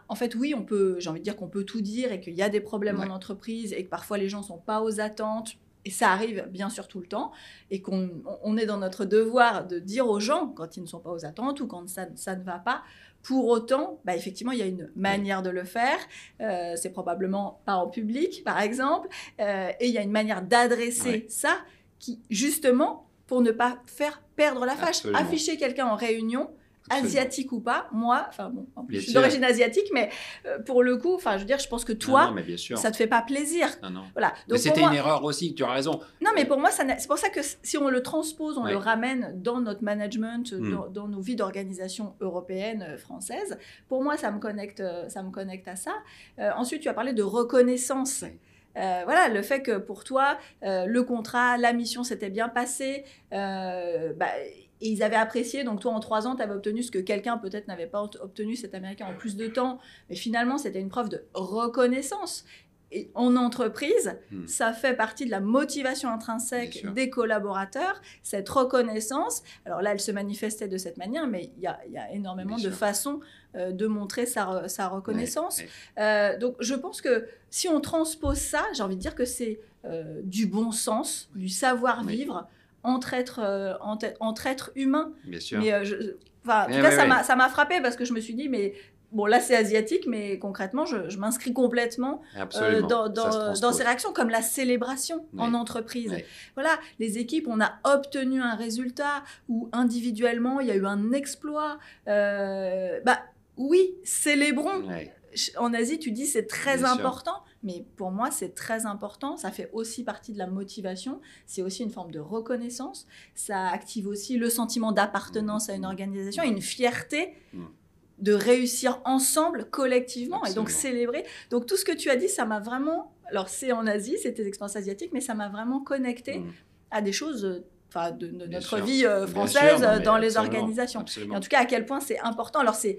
en fait, oui, j'ai envie de dire qu'on peut tout dire et qu'il y a des problèmes en entreprise et que parfois les gens ne sont pas aux attentes. Et ça arrive bien sûr tout le temps, et qu'on est dans notre devoir de dire aux gens quand ils ne sont pas aux attentes ou quand ça ne va pas. Pour autant, effectivement, il y a une manière de le faire. C'est probablement pas en public, par exemple. Et il y a une manière d'adresser ça qui, justement, pour ne pas faire perdre la face. Absolument. Afficher quelqu'un en réunion, asiatique ou pas, moi, je suis sûr. d'origine asiatique, mais pour le coup, je veux dire, je pense que toi, mais bien sûr. ça te fait pas plaisir. Non. Voilà. Donc, mais c'était une erreur aussi, tu as raison. Non, mais pour moi, c'est pour ça que si on le transpose, on le ramène dans notre management, dans nos vies d'organisation européenne, française, pour moi, ça me connecte à ça. Ensuite, tu as parlé de reconnaissance. Voilà, le fait que pour toi, le contrat, la mission s'était bien passée, et ils avaient apprécié, donc toi en 3 ans, tu avais obtenu ce que quelqu'un peut-être n'avait pas obtenu, cet Américain, en plus de temps, mais finalement c'était une preuve de reconnaissance. Et en entreprise, ça fait partie de la motivation intrinsèque des collaborateurs, cette reconnaissance. Alors là, elle se manifestait de cette manière, mais il y a énormément de façons de montrer sa reconnaissance. Donc je pense que si on transpose ça, j'ai envie de dire que c'est du bon sens, du savoir-vivre entre êtres humains. Bien sûr. Mais en tout cas, ça m'a frappée parce que je me suis dit, mais bon, là, c'est asiatique, mais concrètement, je m'inscris complètement dans ces réactions, comme la célébration en entreprise. Voilà, les équipes, on a obtenu un résultat, ou individuellement, il y a eu un exploit. Oui, célébrons. En Asie, tu dis c'est très important, mais pour moi, c'est très important. Ça fait aussi partie de la motivation. C'est aussi une forme de reconnaissance. Ça active aussi le sentiment d'appartenance à une organisation et une fierté de réussir ensemble, collectivement. Absolument. Et donc célébrer. Donc tout ce que tu as dit, ça m'a vraiment... Alors c'est en Asie, c'est tes expériences asiatiques, mais ça m'a vraiment connecté à des choses... de notre vie française dans les organisations. Absolument. Et en tout cas, à quel point c'est important. Alors, c'est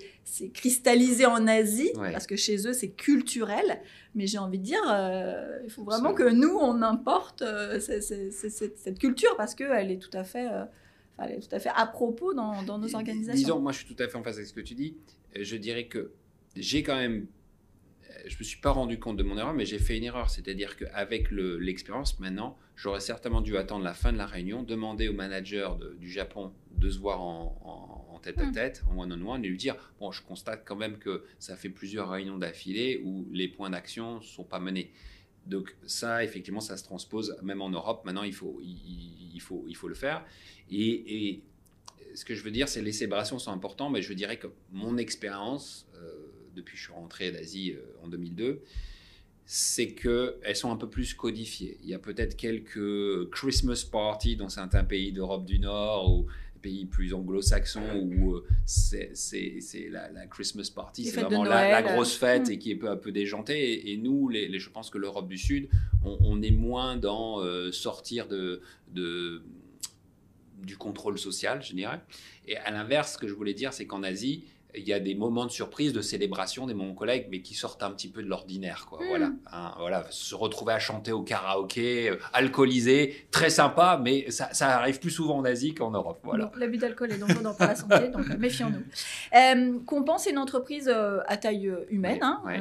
cristallisé en Asie, parce que chez eux, c'est culturel. Mais j'ai envie de dire, il faut vraiment que nous, on importe cette culture, parce qu'elle est tout à fait... elle est tout à fait à propos dans nos organisations. Disons, moi je suis tout à fait en phase avec ce que tu dis. Je dirais que j'ai quand même je me suis pas rendu compte de mon erreur, mais j'ai fait une erreur. C'est-à-dire qu'avec l'expérience, maintenant, j'aurais certainement dû attendre la fin de la réunion, demander au manager du Japon de se voir en tête-à-tête, en one-on-one, et lui dire, bon, je constate quand même que ça fait plusieurs réunions d'affilée où les points d'action ne sont pas menés. Donc ça, effectivement, ça se transpose même en Europe. Maintenant, il faut le faire. Et ce que je veux dire, c'est que les célébrations sont importantes, mais je dirais que mon expérience, depuis que je suis rentré d'Asie en 2002, c'est qu'elles sont un peu plus codifiées. Il y a peut-être quelques Christmas parties dans certains pays d'Europe du Nord ou pays plus anglo-saxons où c'est la Christmas party, c'est vraiment la grosse fête et qui est un peu déjantée. Et nous, je pense que l'Europe du Sud, on est moins dans sortir du contrôle social, je dirais. Et à l'inverse, ce que je voulais dire, c'est qu'en Asie, il y a des moments de surprise, de célébration des mon collègues, mais qui sortent un petit peu de l'ordinaire, quoi. Voilà, voilà, se retrouver à chanter au karaoké, alcoolisé, très sympa, mais ça arrive plus souvent en Asie qu'en Europe. Voilà. Bon, l'abus d'alcool est dangereux pour la santé, donc méfions-nous. Compense est une entreprise à taille humaine. Ouais.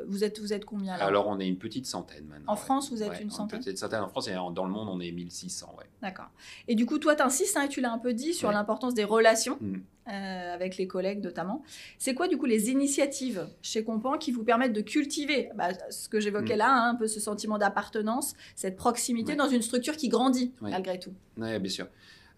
Vous êtes combien là? Alors, on est une petite centaine maintenant. En France, vous êtes une centaine? Une petite centaine en France, et dans le monde, on est 1600. Ouais. D'accord. Et du coup, toi, tu insistes, hein, tu l'as un peu dit, sur l'importance des relations. Avec les collègues notamment. C'est quoi du coup les initiatives chez Compan qui vous permettent de cultiver ce que j'évoquais là, un peu ce sentiment d'appartenance, cette proximité dans une structure qui grandit malgré tout? Oui, bien sûr.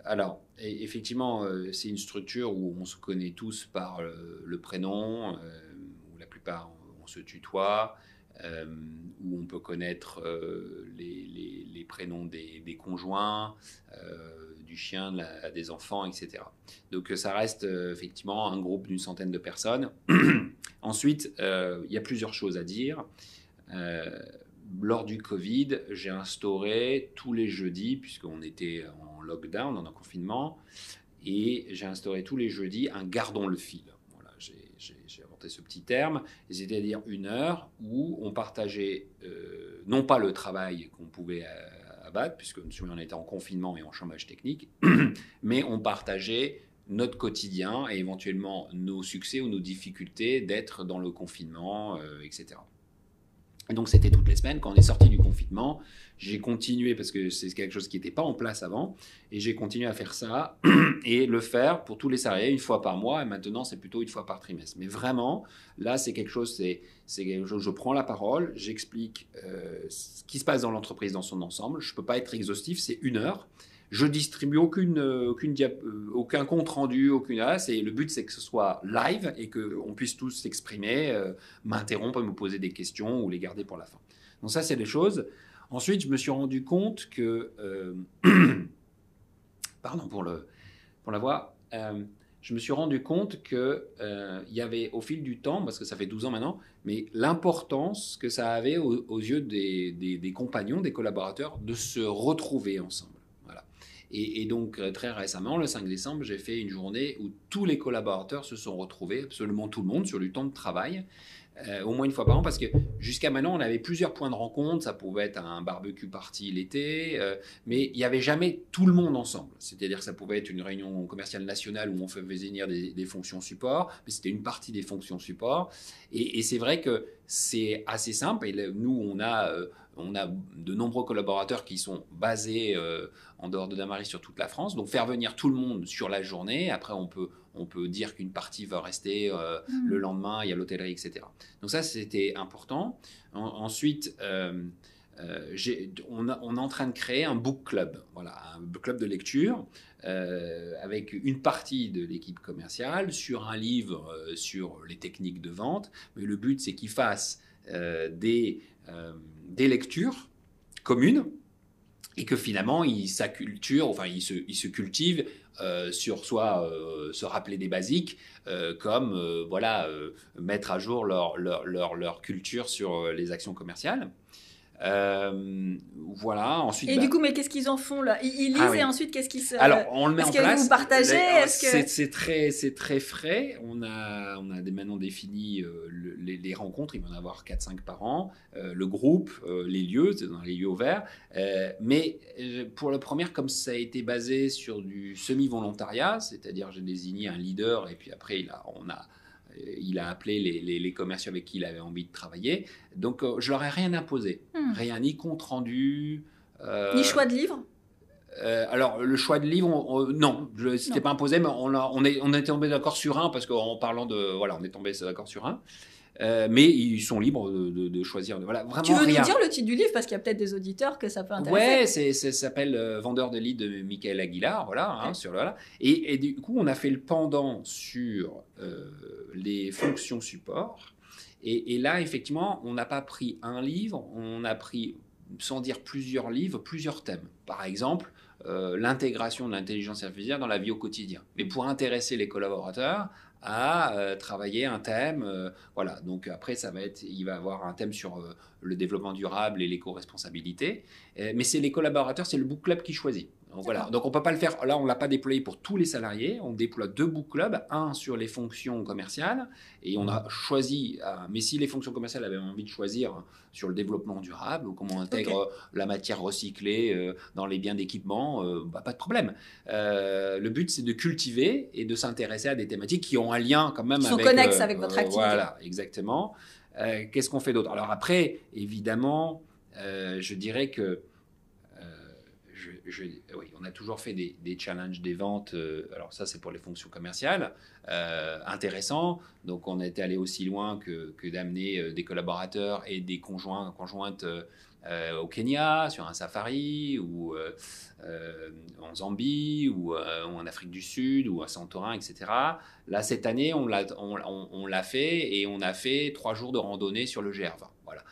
Alors, effectivement, c'est une structure où on se connaît tous par le prénom, où la plupart on se tutoie, où on peut connaître les prénoms des conjoints, du chien, des enfants, etc. Donc ça reste effectivement un groupe d'une centaine de personnes. Ensuite, il y a plusieurs choses à dire. Lors du Covid, j'ai instauré tous les jeudis, puisqu'on était en lockdown, en confinement, et j'ai instauré tous les jeudis un gardons le fil. Voilà, j'ai inventé ce petit terme, c'est-à-dire une heure où on partageait non pas le travail qu'on pouvait abattre, puisque on était en confinement et en chômage technique, mais on partageait notre quotidien et éventuellement nos succès ou nos difficultés d'être dans le confinement, etc. Et donc, c'était toutes les semaines. Quand on est sorti du confinement, j'ai continué, parce que c'est quelque chose qui n'était pas en place avant, et j'ai continué à faire ça et le faire pour tous les salariés une fois par mois. Et maintenant, c'est plutôt une fois par trimestre. Mais vraiment, là, c'est quelque chose, je prends la parole, j'explique ce qui se passe dans l'entreprise dans son ensemble. Je ne peux pas être exhaustif, c'est une heure. Je distribue aucun compte rendu, le but, c'est que ce soit live et qu'on puisse tous s'exprimer, m'interrompre, me poser des questions ou les garder pour la fin. Donc ça, c'est les choses. Ensuite, je me suis rendu compte que... pardon pour la voix. Je me suis rendu compte qu'il y avait, au fil du temps, parce que ça fait 12 ans maintenant, mais l'importance que ça avait aux yeux des compagnons, des collaborateurs, de se retrouver ensemble. Et donc, très récemment, le 5 décembre, j'ai fait une journée où tous les collaborateurs se sont retrouvés, absolument tout le monde, sur du temps de travail, au moins une fois par an, parce que jusqu'à maintenant, on avait plusieurs points de rencontre. Ça pouvait être un barbecue party l'été, mais il n'y avait jamais tout le monde ensemble. C'est-à-dire que ça pouvait être une réunion commerciale nationale où on faisait venir des fonctions support, mais c'était une partie des fonctions support. Et c'est vrai que c'est assez simple. Et nous, on a de nombreux collaborateurs qui sont basés en dehors de Damaris sur toute la France. Donc, faire venir tout le monde sur la journée. Après, on peut dire qu'une partie va rester le lendemain, il y a l'hôtellerie, etc. Donc ça, c'était important. Ensuite, on est en train de créer un book club, voilà, un book club de lecture avec une partie de l'équipe commerciale sur un livre sur les techniques de vente. Mais le but, c'est qu'ils fassent des lectures communes et que finalement, ils se cultivent sur soit se rappeler des basiques, comme mettre à jour leur culture sur les actions commerciales. Voilà. Ensuite, et du coup, mais qu'est-ce qu'ils en font là? Ils lisent et ensuite, qu'est-ce qu'ils se... Alors, on le met en place. Est-ce que vous partagez? C'est très frais. On a maintenant défini les rencontres. Il va y en avoir 4-5 par an. Le groupe, les lieux, c'est dans les lieux ouverts. Mais pour la première, comme ça a été basé sur du semi-volontariat, c'est-à-dire j'ai désigné un leader et puis après, on a il a appelé les commerciaux avec qui il avait envie de travailler. Donc, je leur ai rien imposé. Rien, ni compte rendu. Ni choix de livre. Alors, le choix de livre, non, c'était pas imposé, mais on est tombé d'accord sur un, parce qu'en parlant de... Voilà, on est tombé d'accord sur un. Mais ils sont libres de choisir. Voilà, vraiment tu veux rien. nous dire le titre du livre, parce qu'il y a peut-être des auditeurs que ça peut intéresser. Ouais, ça s'appelle Vendeur de leads de Michael Aguilar, voilà, hein, sur voilà. Et du coup, on a fait le pendant sur les fonctions support. Et là, effectivement, on n'a pas pris un livre, on a pris, sans dire plusieurs livres, plusieurs thèmes. Par exemple, l'intégration de l'intelligence artificielle dans la vie au quotidien. Mais pour intéresser les collaborateurs à travailler un thème, voilà. Donc après, il va avoir un thème sur le développement durable et l'éco-responsabilité. Mais c'est les collaborateurs, c'est le book club qui choisit. Donc, voilà. Donc on ne peut pas le faire, là on ne l'a pas déployé pour tous les salariés, on déploie 2 book clubs, un sur les fonctions commerciales, et on a choisi, mais si les fonctions commerciales avaient envie de choisir sur le développement durable, ou comment on intègre la matière recyclée dans les biens d'équipement, pas de problème. Le but c'est de cultiver et de s'intéresser à des thématiques qui ont un lien quand même qui sont connexes avec votre activité. Voilà, exactement. Qu'est-ce qu'on fait d'autre? Alors après, évidemment, je dirais que oui, on a toujours fait des challenges des ventes. Alors ça, c'est pour les fonctions commerciales. Intéressant. Donc, on était allé aussi loin que d'amener des collaborateurs et des conjointes au Kenya, sur un safari, ou en Zambie, ou en Afrique du Sud, ou à Santorin, etc. Là, cette année, on l'a fait, et on a fait 3 jours de randonnée sur le GR20. Voilà.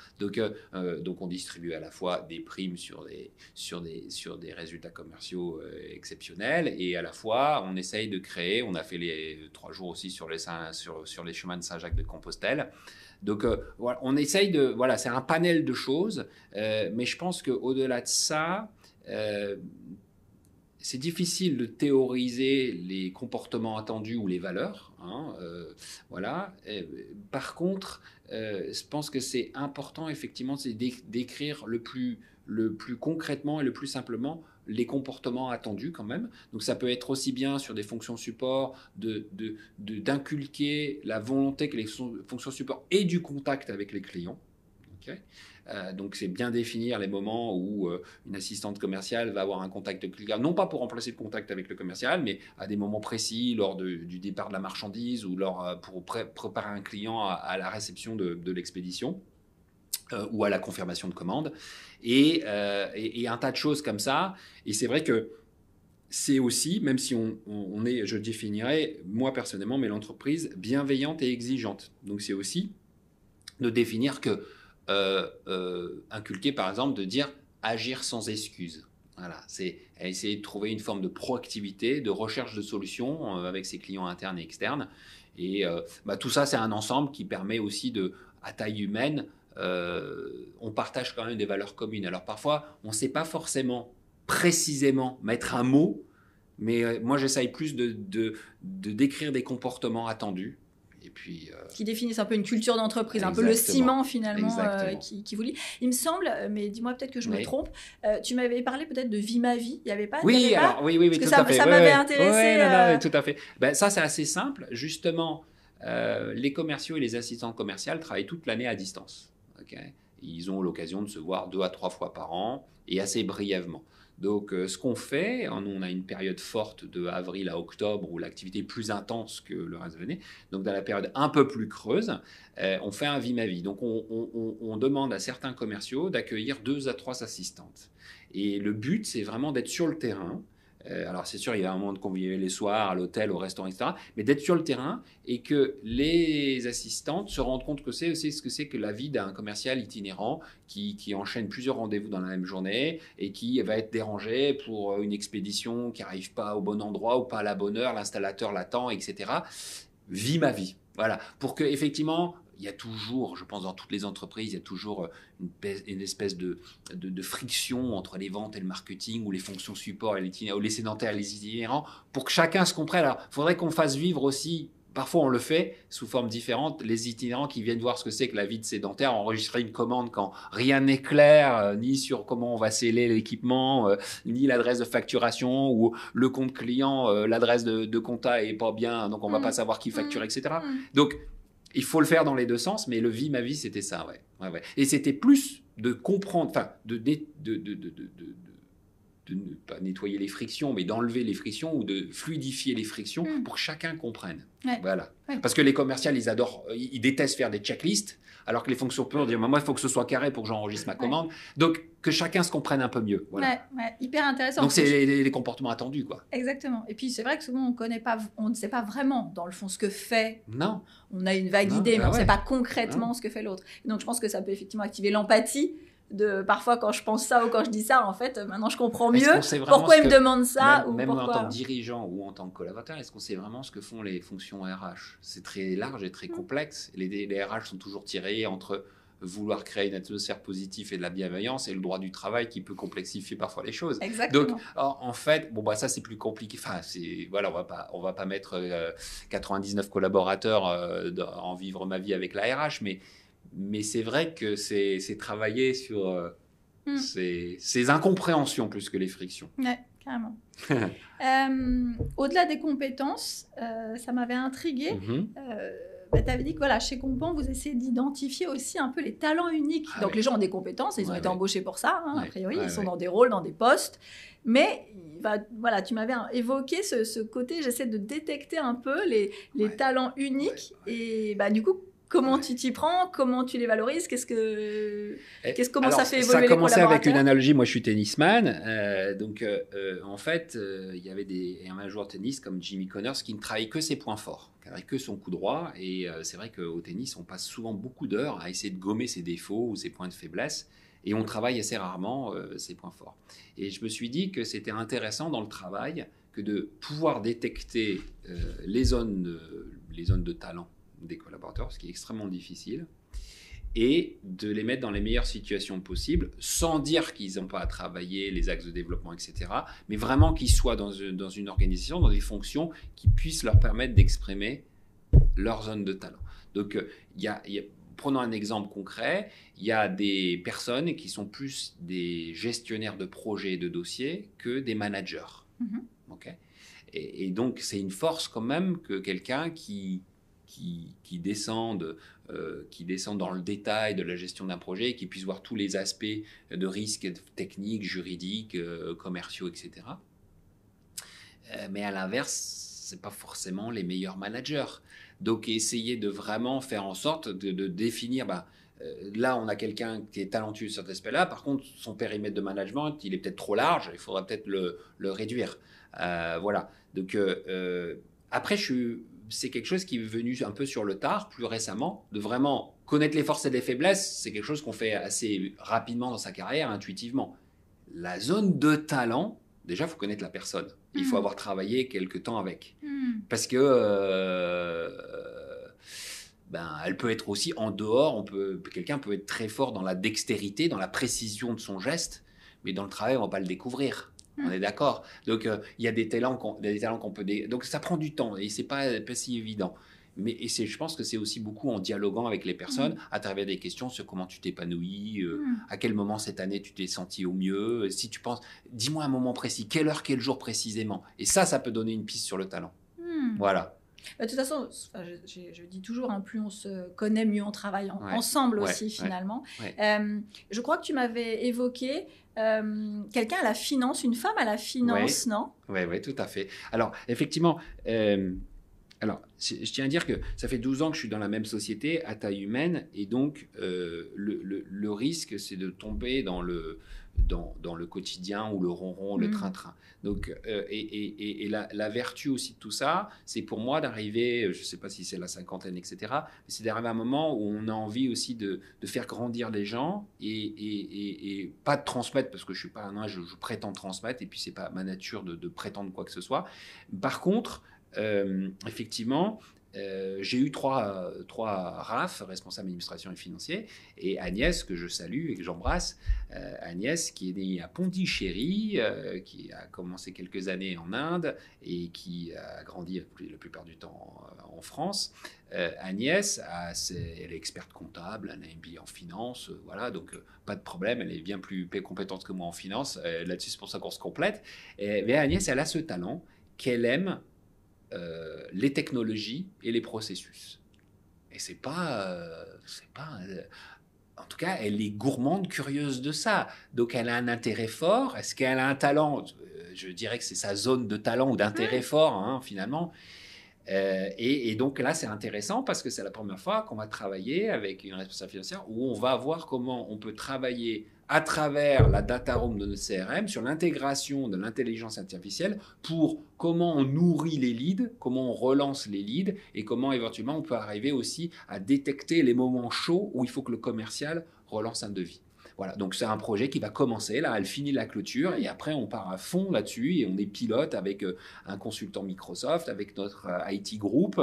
Donc on distribue à la fois des primes sur des résultats commerciaux exceptionnels, et à la fois on essaye de créer, on a fait les 3 jours aussi sur les chemins de Saint-Jacques-de-Compostelle. Donc voilà, on essaye voilà, c'est un panel de choses, mais je pense qu'au-delà de ça, c'est difficile de théoriser les comportements attendus ou les valeurs. Voilà. Par contre, je pense que c'est important, effectivement, c'est d'écrire le plus concrètement et le plus simplement les comportements attendus quand même. Donc ça peut être aussi bien sur des fonctions support, d'inculquer la volonté que les fonctions support aient du contact avec les clients. Okay. Donc c'est bien définir les moments où une assistante commerciale va avoir un contact client, non pas pour remplacer le contact avec le commercial, mais à des moments précis, lors du départ de la marchandise, ou pour préparer un client à la réception de l'expédition, ou à la confirmation de commande, et un tas de choses comme ça. Et c'est vrai que c'est aussi, même si on est, je définirais, moi personnellement, mais l'entreprise bienveillante et exigeante. Donc c'est aussi de définir que inculquer, par exemple, de dire agir sans excuse. Voilà, c'est essayer de trouver une forme de proactivité, de recherche de solutions avec ses clients internes et externes. Et tout ça, c'est un ensemble qui permet aussi à taille humaine, on partage quand même des valeurs communes. Alors parfois, on ne sait pas forcément précisément mettre un mot, mais moi, j'essaye plus de décrire des comportements attendus. Et puis, qui définissent un peu une culture d'entreprise, un peu le ciment finalement qui vous lie. Il me semble, mais dis-moi peut-être que je me trompe, tu m'avais parlé peut-être de Vie ma vie, il n'y avait pas? Oui, alors, oui, parce que ça m'avait intéressé. Oui, tout à fait. Ben, ça, c'est assez simple. Justement, les commerciaux et les assistantes commerciales travaillent toute l'année à distance. Okay, ils ont l'occasion de se voir 2 à 3 fois par an, et assez brièvement. Donc, ce qu'on fait, on a une période forte de avril à octobre où l'activité est plus intense que le reste de l'année. Donc, dans la période un peu plus creuse, on fait un Vie ma vie. Donc, on demande à certains commerciaux d'accueillir 2 à 3 assistantes. Et le but, c'est vraiment d'être sur le terrain. Alors, c'est sûr, il y a un moment de convivier les soirs, à l'hôtel, au restaurant, etc. Mais d'être sur le terrain, et que les assistantes se rendent compte que c'est ce que c'est que la vie d'un commercial itinérant qui enchaîne plusieurs rendez-vous dans la même journée, et qui va être dérangé pour une expédition qui n'arrive pas au bon endroit ou pas à la bonne heure, l'installateur l'attend, etc. Vie ma vie. Voilà. Pour que, effectivement, il y a toujours, je pense dans toutes les entreprises, il y a toujours une espèce de friction entre les ventes et le marketing, ou les fonctions support et ou les sédentaires et les itinérants, pour que chacun se comprenne. Alors, il faudrait qu'on fasse vivre aussi, parfois, on le fait sous forme différente. Les itinérants qui viennent voir ce que c'est que la vie de sédentaire, enregistrer une commande quand rien n'est clair, ni sur comment on va sceller l'équipement, ni l'adresse de facturation ou le compte client, l'adresse de compta est pas bien, donc on va pas savoir qui facture, etc. Donc, il faut le faire dans les deux sens, mais le vie, ma vie, c'était ça, ouais. Et c'était plus de comprendre, enfin, de ne pas nettoyer les frictions, mais d'enlever les frictions ou de fluidifier les frictions pour que chacun comprenne. Ouais. Voilà. Ouais. Parce que les commerciaux, ils adorent, ils détestent faire des checklists, alors que les fonctions pures disent, moi, il faut que ce soit carré pour que j'enregistre ma commande. Ouais. Donc, que chacun se comprenne un peu mieux. Voilà. Ouais, hyper intéressant. Donc, c'est les comportements attendus, quoi. Exactement. Et puis, c'est vrai que souvent, on ne sait pas vraiment, dans le fond, ce que fait. Non. On a une vague idée, mais on ne sait pas concrètement ce que fait l'autre. Donc, je pense que ça peut effectivement activer l'empathie. Parfois, quand je pense ça ou quand je dis ça, en fait, maintenant, je comprends mieux pourquoi ils me demandent ça. Même en tant que dirigeant ou en tant que collaborateur, est-ce qu'on sait vraiment ce que font les fonctions RH? C'est très large et très complexe. Les RH sont toujours tirés entre vouloir créer une atmosphère positive et de la bienveillance et le droit du travail qui peut complexifier parfois les choses. Exactement. Donc, en fait, ça, c'est plus compliqué. Enfin, voilà, on va pas mettre 99 collaborateurs en vivre ma vie avec la RH, mais c'est vrai que c'est travailler sur ces incompréhensions plus que les frictions. Ouais, carrément. Au-delà des compétences, ça m'avait intriguée. Tu avais dit que voilà, chez Compan, vous essayez d'identifier aussi un peu les talents uniques. Donc les gens ont des compétences, ils ont été embauchés pour ça, a priori, ils sont dans des rôles, dans des postes. Mais voilà, tu m'avais évoqué ce côté, j'essaie de détecter un peu les talents uniques. Et du coup, comment tu t'y prends? Comment tu les valorises? Comment ça fait évoluer les collaborateurs? Ça a commencé avec une analogie. Moi, je suis tennisman. En fait, il y avait un joueur de tennis comme Jimmy Connors qui ne travaillait que ses points forts, qui n'avait que son coup droit. Et c'est vrai qu'au tennis, on passe souvent beaucoup d'heures à essayer de gommer ses défauts ou ses points de faiblesse. Et on travaille assez rarement ses points forts. Et je me suis dit que c'était intéressant dans le travail que de pouvoir détecter les zones de talent des collaborateurs, ce qui est extrêmement difficile, et de les mettre dans les meilleures situations possibles, sans dire qu'ils n'ont pas à travailler les axes de développement, etc., mais vraiment qu'ils soient dans une organisation, dans des fonctions qui puissent leur permettre d'exprimer leur zone de talent. Donc, prenons un exemple concret, il y a des personnes qui sont plus des gestionnaires de projets et de dossiers que des managers. Okay, et donc, c'est une force quand même que quelqu'un qui descendent dans le détail de la gestion d'un projet et qui puissent voir tous les aspects de risques techniques, juridiques, commerciaux, etc. Mais à l'inverse, ce n'est pas forcément les meilleurs managers. Donc, essayer de vraiment faire en sorte de définir... là, on a quelqu'un qui est talentueux sur cet aspect-là. Par contre, son périmètre de management, il est peut-être trop large. Il faudra peut-être le réduire. Voilà. Donc, après, c'est quelque chose qui est venu un peu sur le tard, plus récemment, de vraiment connaître les forces et les faiblesses. C'est quelque chose qu'on fait assez rapidement dans sa carrière, intuitivement. La zone de talent, déjà, il faut connaître la personne. Il faut avoir travaillé quelque temps avec. Parce que elle peut être aussi en dehors. Quelqu'un peut être très fort dans la dextérité, dans la précision de son geste, mais dans le travail, on ne va pas le découvrir. On est d'accord. Donc, il y a des talents qu'on peut... Donc, ça prend du temps et ce n'est pas si évident. Je pense que c'est aussi beaucoup en dialoguant avec les personnes à travers des questions sur comment tu t'épanouis, à quel moment cette année tu t'es senti au mieux. Si tu penses, dis-moi un moment précis, quelle heure, quel jour précisément. Et ça peut donner une piste sur le talent. Voilà. De toute façon, je dis toujours, plus on se connaît, mieux on travaille ensemble aussi, finalement. Je crois que tu m'avais évoqué quelqu'un à la finance, une femme à la finance, non? Oui, tout à fait. Alors, effectivement, je tiens à dire que ça fait 12 ans que je suis dans la même société, à taille humaine, et donc le risque, c'est de tomber dans le quotidien ou le ronron, le train-train. Donc, la vertu aussi de tout ça, c'est pour moi d'arriver, je ne sais pas si c'est la cinquantaine, etc., mais c'est d'arriver à un moment où on a envie aussi de faire grandir les gens et pas de transmettre, parce que je ne suis pas un âge où je prétends transmettre, et puis ce n'est pas ma nature de prétendre quoi que ce soit. Par contre, effectivement, j'ai eu trois RAF, responsables administration et financier, et Agnès, que je salue et que j'embrasse. Agnès, qui est née à Pondichéry, qui a commencé quelques années en Inde et qui a grandi la plupart du temps en France. Agnès, elle est experte comptable, elle a un MBA en finance, voilà, donc pas de problème, elle est bien plus compétente que moi en finance. Là-dessus, c'est pour ça qu'on se complète. Mais Agnès, elle a ce talent qu'elle aime les technologies et les processus. Et en tout cas, elle est gourmande, curieuse de ça. Donc, elle a un intérêt fort. Est-ce qu'elle a un talent? Je dirais que c'est sa zone de talent ou d'intérêt fort, hein, finalement. Et donc là, c'est intéressant parce que c'est la première fois qu'on va travailler avec une responsable financière où on va voir comment on peut travailler à travers la data room de notre CRM sur l'intégration de l'intelligence artificielle pour comment on nourrit les leads, comment on relance les leads et comment éventuellement on peut arriver aussi à détecter les moments chauds où il faut que le commercial relance un devis. Voilà, donc c'est un projet qui va commencer, là, elle finit la clôture et après on part à fond là-dessus et on est pilote avec un consultant Microsoft, avec notre IT group,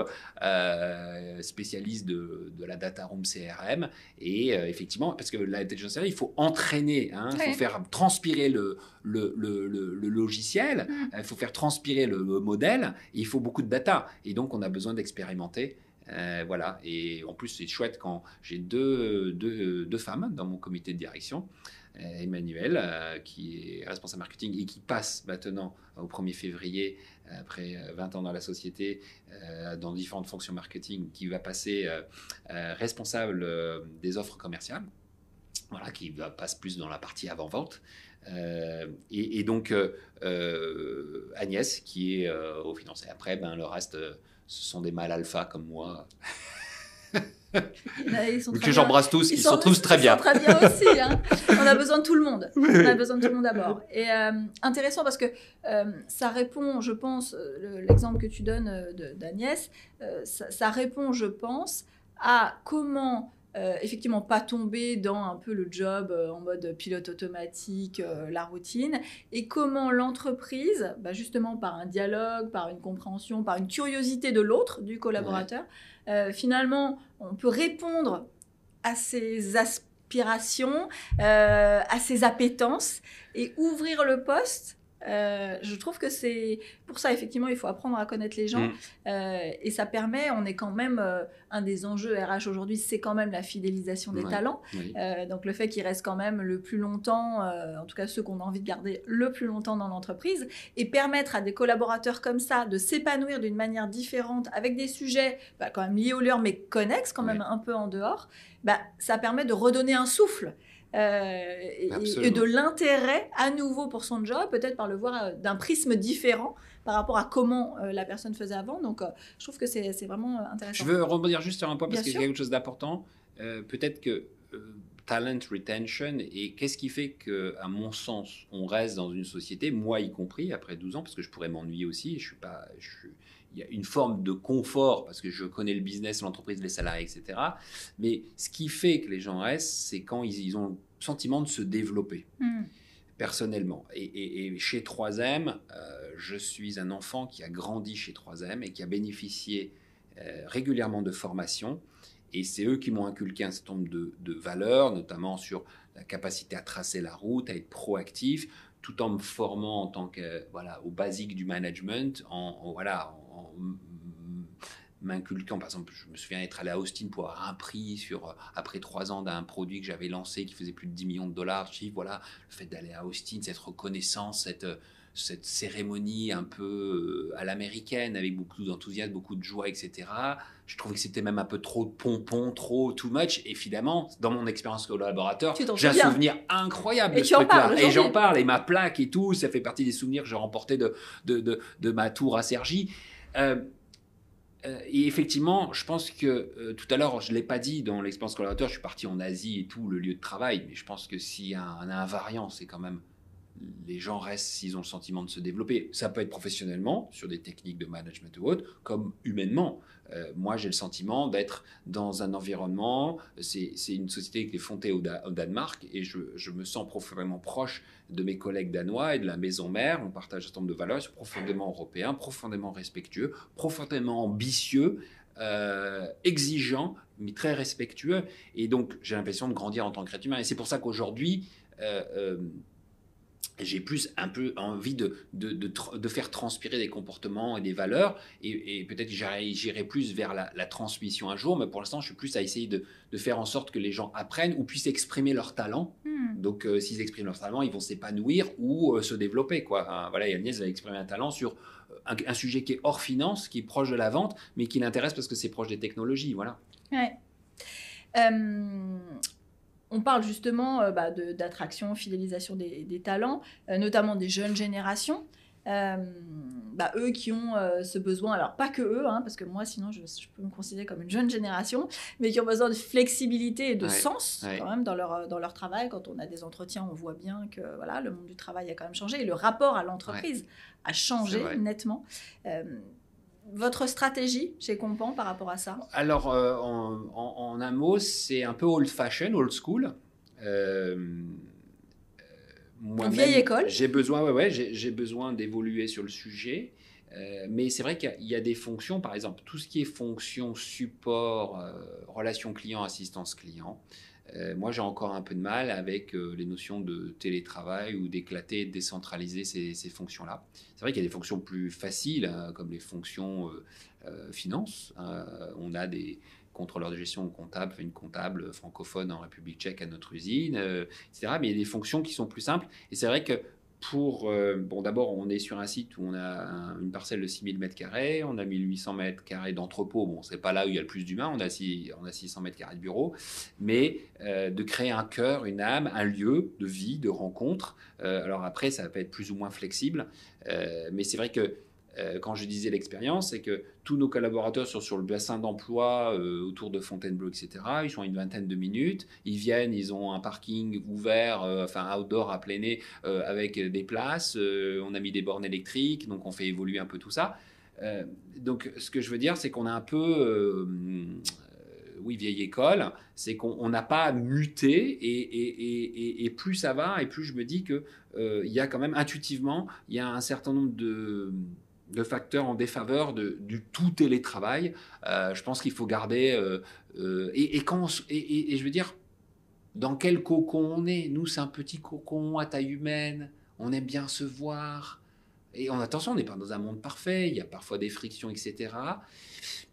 spécialiste de la data room CRM et effectivement, parce que l'intelligence artificielle, il faut entraîner, hein, il faut faire transpirer le logiciel, il faut faire transpirer le modèle et il faut beaucoup de data et donc on a besoin d'expérimenter. Voilà, et en plus c'est chouette quand j'ai deux femmes dans mon comité de direction, Emmanuel qui est responsable marketing et qui passe maintenant au 1er février après 20 ans dans la société dans différentes fonctions marketing, qui va passer responsable des offres commerciales, voilà, qui passe plus dans la partie avant-vente. Et donc Agnès qui est au financier. Après, le reste, ce sont des mâles alpha comme moi. Que j'embrasse tous, ils sont tous très bien. Ils sont très bien aussi. Hein. On a besoin de tout le monde. On a besoin de tout le monde à bord. Et intéressant parce que ça répond, je pense, l'exemple que tu donnes d'Agnès, ça répond, je pense, à comment effectivement pas tomber dans un peu le job en mode pilote automatique, la routine, et comment l'entreprise, justement par un dialogue, par une compréhension, par une curiosité de l'autre, du collaborateur, finalement on peut répondre à ses aspirations, à ses appétences et ouvrir le poste. Je trouve que c'est pour ça, effectivement, il faut apprendre à connaître les gens et ça permet, on est quand même, un des enjeux RH aujourd'hui, c'est quand même la fidélisation des talents. Oui. Donc le fait qu'ils restent quand même le plus longtemps, en tout cas ceux qu'on a envie de garder le plus longtemps dans l'entreprise, et permettre à des collaborateurs comme ça de s'épanouir d'une manière différente avec des sujets quand même liés au leur mais connexes quand même un peu en dehors, ça permet de redonner un souffle. Et de l'intérêt à nouveau pour son job, peut-être par le voir d'un prisme différent par rapport à comment la personne faisait avant. Donc, je trouve que c'est vraiment intéressant. Je veux rebondir juste sur un point parce qu'il y a quelque chose d'important. Peut-être que talent retention, et qu'est-ce qui fait qu'à mon sens, on reste dans une société, moi y compris, après 12 ans, parce que je pourrais m'ennuyer aussi, il y a une forme de confort parce que je connais le business, l'entreprise, les salariés, etc. Mais ce qui fait que les gens restent, c'est quand ils ont le sentiment de se développer personnellement. Et chez 3M, je suis un enfant qui a grandi chez 3M et qui a bénéficié régulièrement de formation. Et c'est eux qui m'ont inculqué un certain nombre de valeurs, notamment sur la capacité à tracer la route, à être proactif, tout en me formant en tant que, au basique du management, en m'inculquant. Par exemple, je me souviens être allé à Austin pour avoir un prix après 3 ans d'un produit que j'avais lancé qui faisait plus de 10 millions de dollars. Je dis, le fait d'aller à Austin, cette reconnaissance, cette cérémonie un peu à l'américaine, avec beaucoup d'enthousiasme, beaucoup de joie, etc. Je trouvais que c'était même un peu trop de pompons, too much. Et finalement, dans mon expérience collaborateur, j'ai un souvenir incroyable de ce truc-là. Et j'en parle, et ma plaque et tout, ça fait partie des souvenirs que j'ai remportés de ma tour à Cergy. Et effectivement, je pense que tout à l'heure, je ne l'ai pas dit dans l'expérience collaborateur, je suis parti en Asie et tout, le lieu de travail. Mais je pense que s'il y a un invariant, c'est quand même les gens restent s'ils ont le sentiment de se développer. Ça peut être professionnellement, sur des techniques de management ou autre, comme humainement. Moi, j'ai le sentiment d'être dans un environnement, c'est une société qui est fondée au Danemark, et je me sens profondément proche de mes collègues danois et de la maison mère. On partage un certain nombre de valeurs, profondément européens, profondément respectueux, profondément ambitieux. exigeant, mais très respectueux. Et donc, j'ai l'impression de grandir en tant qu'être humain. Et c'est pour ça qu'aujourd'hui, j'ai plus un peu envie de faire transpirer des comportements et des valeurs, et peut-être que j'irai plus vers la transmission un jour, mais pour l'instant je suis plus à essayer de faire en sorte que les gens apprennent ou puissent exprimer leur talent. Donc s'ils expriment leur talent, ils vont s'épanouir ou se développer, quoi. Voilà, Agnès va exprimer un talent sur un sujet qui est hors finance, qui est proche de la vente, mais qui l'intéresse parce que c'est proche des technologies. Voilà. Ouais. On parle justement d'attraction, fidélisation des talents, notamment des jeunes générations. Eux qui ont ce besoin, alors pas que eux, parce que moi sinon je peux me considérer comme une jeune génération, mais qui ont besoin de flexibilité et de sens quand même dans leur travail. Quand on a des entretiens, on voit bien que voilà, le monde du travail a quand même changé et le rapport à l'entreprise a changé nettement. Votre stratégie chez Compan par rapport à ça? Alors, en un mot, c'est un peu old fashion, old school. Vieille école. J'ai besoin d'évoluer sur le sujet. Mais c'est vrai qu'il y a des fonctions, par exemple, tout ce qui est fonction support, relation client, assistance client. Moi, j'ai encore un peu de mal avec les notions de télétravail ou d'éclater, de décentraliser ces fonctions-là. C'est vrai qu'il y a des fonctions plus faciles, comme les fonctions finance. On a des contrôleurs de gestion comptables, une comptable francophone en République tchèque à notre usine, etc. Mais il y a des fonctions qui sont plus simples. Et c'est vrai que d'abord, on est sur un site où on a une parcelle de 6000 m², on a 1800 m² d'entrepôt. Bon, c'est pas là où il y a le plus d'humains, on a 600 m² de bureau, mais de créer un cœur, une âme, un lieu de vie, de rencontre. Alors après, ça peut être plus ou moins flexible, mais c'est vrai que quand je disais l'expérience, c'est que tous nos collaborateurs sont sur le bassin d'emploi autour de Fontainebleau, etc. Ils sont à une vingtaine de minutes. Ils viennent, ils ont un parking ouvert, outdoor à plein nez, avec des places. On a mis des bornes électriques, donc on fait évoluer un peu tout ça. Donc ce que je veux dire, c'est qu'on a un peu... vieille école, c'est qu'on n'a pas muté et plus ça va et plus je me dis que il y a quand même intuitivement, il y a un certain nombre de facteurs en défaveur du tout télétravail. Je pense qu'il faut garder... je veux dire, dans quel cocon on est? Nous, c'est un petit cocon à taille humaine. On aime bien se voir. Et attention, on n'est pas dans un monde parfait. Il y a parfois des frictions, etc.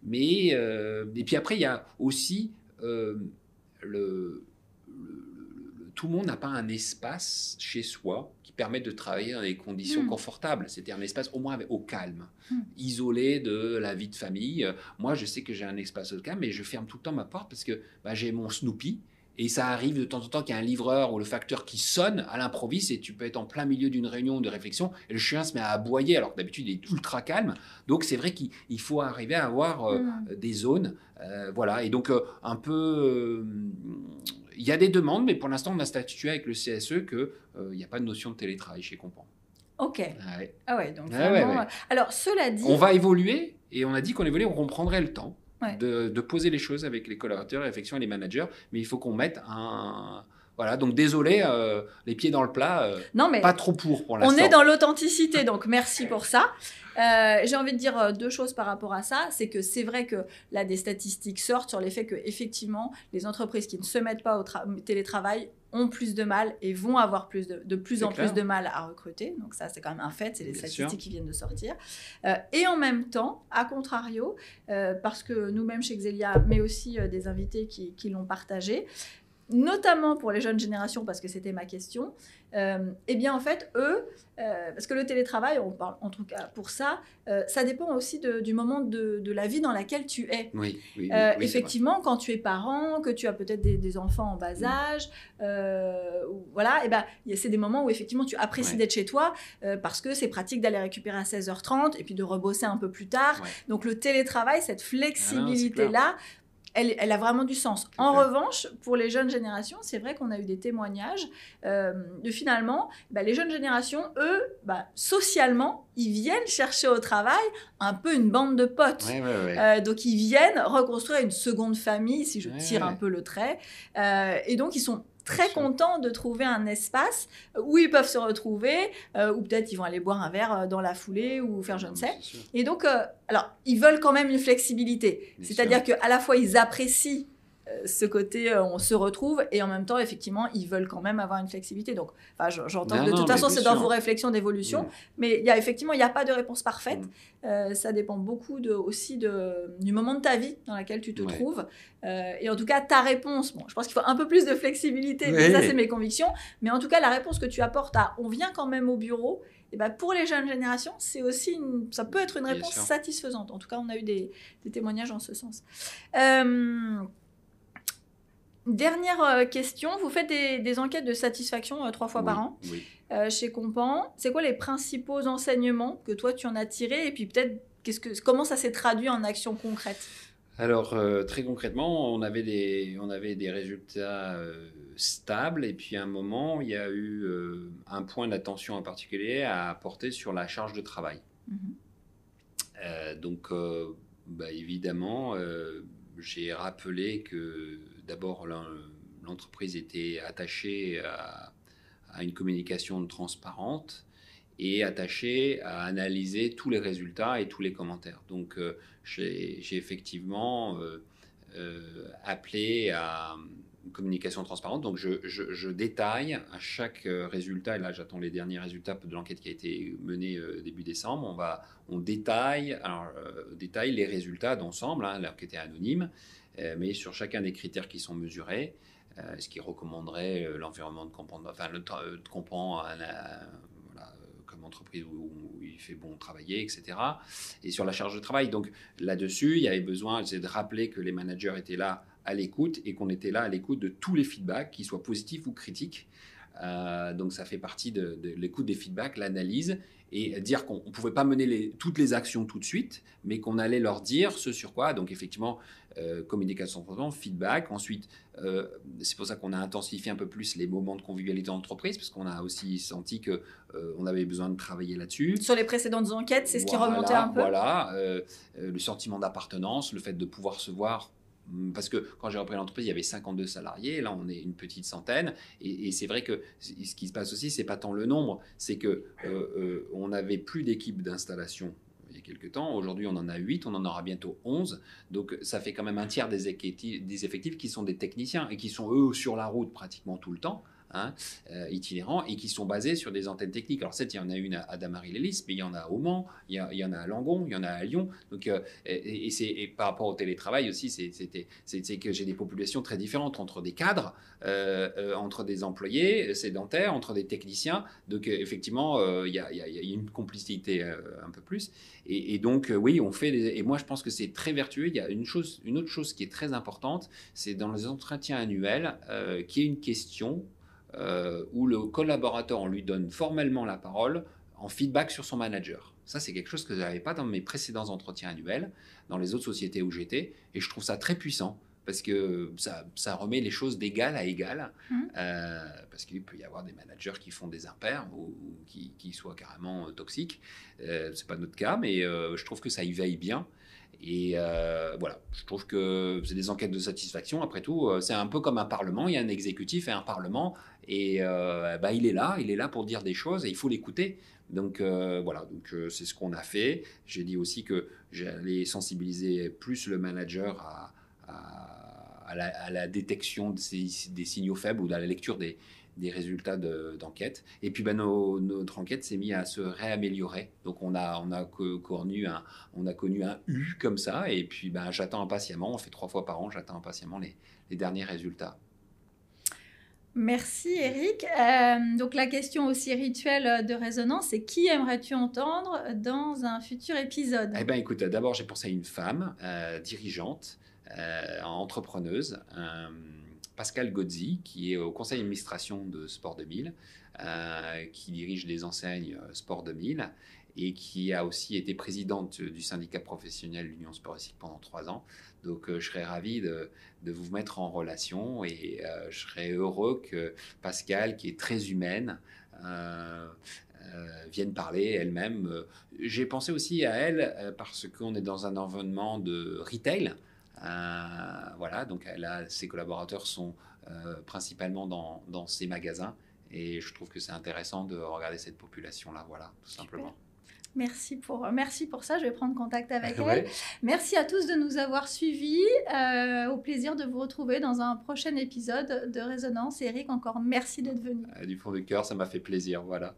Mais... et puis après, il y a aussi... tout le monde n'a pas un espace chez soi qui permet de travailler dans des conditions confortables. C'était un espace au moins au calme, isolé de la vie de famille. Moi, je sais que j'ai un espace au calme, mais je ferme tout le temps ma porte parce que j'ai mon Snoopy. Et ça arrive de temps en temps qu'il y a un livreur ou le facteur qui sonne à l'improviste et tu peux être en plein milieu d'une réunion de réflexion et le chien se met à aboyer alors que d'habitude il est ultra calme. Donc c'est vrai qu'il faut arriver à avoir des zones. Voilà. Et donc un peu... il y a des demandes, mais pour l'instant, on a statué avec le CSE qu'il n'y a pas de notion de télétravail chez Compan. Ok. Donc vraiment... Ouais. Alors, cela dit... On va évoluer, et on a dit qu'on évoluait, on prendrait le temps de poser les choses avec les collaborateurs, et les managers, mais il faut qu'on mette un... Voilà, donc désolé, les pieds dans le plat, non, mais pas trop pour l'instant. On est dans l'authenticité, donc merci pour ça. J'ai envie de dire deux choses par rapport à ça. C'est que c'est vrai que là, des statistiques sortent sur l'effet que effectivement, les entreprises qui ne se mettent pas au télétravail ont plus de mal et vont avoir de plus en plus de mal à recruter. Donc ça, c'est quand même un fait, c'est les statistiques qui viennent de sortir. Et en même temps, à contrario, parce que nous-mêmes chez Xelia, mais aussi des invités qui l'ont partagé, notamment pour les jeunes générations, parce que c'était ma question, eh bien en fait, eux, parce que le télétravail, on parle en tout cas pour ça, ça dépend aussi du moment de la vie dans laquelle tu es. Oui, effectivement, quand tu es parent, que tu as peut-être des enfants en bas âge, voilà, et ben, c'est des moments où effectivement tu apprécies d'être chez toi, parce que c'est pratique d'aller récupérer à 16h30 et puis de rebosser un peu plus tard. Donc le télétravail, cette flexibilité-là, elle a vraiment du sens. En revanche, pour les jeunes générations, c'est vrai qu'on a eu des témoignages de finalement, les jeunes générations, eux, socialement, ils viennent chercher au travail un peu une bande de potes. Donc, ils viennent reconstruire une seconde famille, si je tire un peu le trait. Et donc, ils sont très contents de trouver un espace où ils peuvent se retrouver, ou peut-être ils vont aller boire un verre dans la foulée ou faire je ne sais. Et donc, alors, ils veulent quand même une flexibilité. C'est-à-dire qu'à la fois, ils apprécient ce côté on se retrouve et en même temps effectivement ils veulent quand même avoir une flexibilité, donc j'entends que de toute façon c'est dans vos réflexions d'évolution, mais il n'y a pas de réponse parfaite. Ça dépend beaucoup aussi du moment de ta vie dans laquelle tu te trouves, et en tout cas ta réponse, bon, je pense qu'il faut un peu plus de flexibilité, mais ça c'est mes convictions, mais en tout cas la réponse que tu apportes à on vient quand même au bureau, et ben pour les jeunes générations, c'est aussi ça peut être une réponse satisfaisante. En tout cas, on a eu des témoignages en ce sens. Dernière question, vous faites des enquêtes de satisfaction 3 fois par an chez Compan. C'est quoi les principaux enseignements que toi tu en as tirés, et puis peut-être comment ça s'est traduit en actions concrètes? Alors très concrètement, on avait des résultats stables, et puis à un moment il y a eu un point d'attention en particulier à apporter sur la charge de travail. Donc évidemment j'ai rappelé que d'abord, l'entreprise était attachée à une communication transparente et attachée à analyser tous les résultats et tous les commentaires. Donc, j'ai effectivement appelé à une communication transparente. Donc, je détaille à chaque résultat, et là, j'attends les derniers résultats de l'enquête qui a été menée début décembre. On détaille les résultats d'ensemble, l'enquête est anonyme, mais sur chacun des critères qui sont mesurés, ce qui recommanderait l'environnement de Compan, de Compan comme entreprise où il fait bon travailler, etc. Et sur la charge de travail. Donc là-dessus, il y avait besoin de rappeler que les managers étaient là à l'écoute, et qu'on était là à l'écoute de tous les feedbacks, qu'ils soient positifs ou critiques. Donc ça fait partie de l'écoute des feedbacks, l'analyse, et dire qu'on ne pouvait pas mener toutes les actions tout de suite, mais qu'on allait leur dire ce sur quoi. Donc effectivement, communication, feedback. Ensuite, c'est pour ça qu'on a intensifié un peu plus les moments de convivialité en entreprise, parce qu'on a aussi senti qu'on avait besoin de travailler là-dessus. Sur les précédentes enquêtes, c'est ce qui remontait un peu. Voilà, le sentiment d'appartenance, le fait de pouvoir se voir. Parce que quand j'ai repris l'entreprise, il y avait 52 salariés. Là, on est une petite centaine. Et c'est vrai que ce qui se passe aussi, c'est pas tant le nombre, c'est que on n'avait plus d'équipe d'installation il y a quelques temps. Aujourd'hui, on en a 8, on en aura bientôt 11. Donc, ça fait quand même un tiers des effectifs qui sont des techniciens et qui sont, eux, sur la route pratiquement tout le temps. Itinérants, et qui sont basés sur des antennes techniques. Alors certes, il y en a une à Damary-les-Lys, mais il y en a au Mans, il y en a à Langon, il y en a à Lyon. Donc, et par rapport au télétravail aussi, c'est que j'ai des populations très différentes entre des cadres, entre des employés sédentaires, entre des techniciens. Donc effectivement, il y a une complicité un peu plus. Et donc oui, on fait et moi je pense que c'est très vertueux. Il y a une autre chose qui est très importante, c'est dans les entretiens annuels, qui est une question où le collaborateur, on lui donne formellement la parole en feedback sur son manager. Ça, c'est quelque chose que je n'avais pas dans mes précédents entretiens annuels, dans les autres sociétés où j'étais, et je trouve ça très puissant, parce que ça remet les choses d'égal à égal, parce qu'il peut y avoir des managers qui font des impairs ou qui soient carrément toxiques. C'est pas notre cas, mais je trouve que ça y veille bien. Et voilà, je trouve que c'est des enquêtes de satisfaction. Après tout, c'est un peu comme un parlement. Il y a un exécutif et un parlement. Et il est là pour dire des choses et il faut l'écouter. Donc voilà, c'est ce qu'on a fait. J'ai dit aussi que j'allais sensibiliser plus le manager à la détection des signaux faibles ou à la lecture des résultats d'enquête. Et puis notre enquête s'est mise à se réaméliorer. Donc on a connu un U comme ça. Et puis j'attends impatiemment, on fait 3 fois par an, j'attends impatiemment les derniers résultats. Merci Eric. Donc la question aussi rituelle de résonance, c'est qui aimerais-tu entendre dans un futur épisode? Eh bien écoute, d'abord j'ai pensé à une femme dirigeante, entrepreneuse, Pascal Gozzi, qui est au conseil d'administration de Sport 2000, qui dirige les enseignes Sport 2000 et qui a aussi été présidente du syndicat professionnel L'Union Sportive pendant 3 ans. Donc je serais ravi de vous mettre en relation, et je serais heureux que Pascal, qui est très humaine, vienne parler elle-même. J'ai pensé aussi à elle parce qu'on est dans un environnement de retail. Voilà, donc ses collaborateurs sont principalement dans ces magasins. Et je trouve que c'est intéressant de regarder cette population-là, voilà, tout simplement. Merci pour ça, je vais prendre contact avec elle. Ouais. Merci à tous de nous avoir suivis. Au plaisir de vous retrouver dans un prochain épisode de Résonance. Eric, encore merci d'être venu. Du fond du cœur, ça m'a fait plaisir, voilà.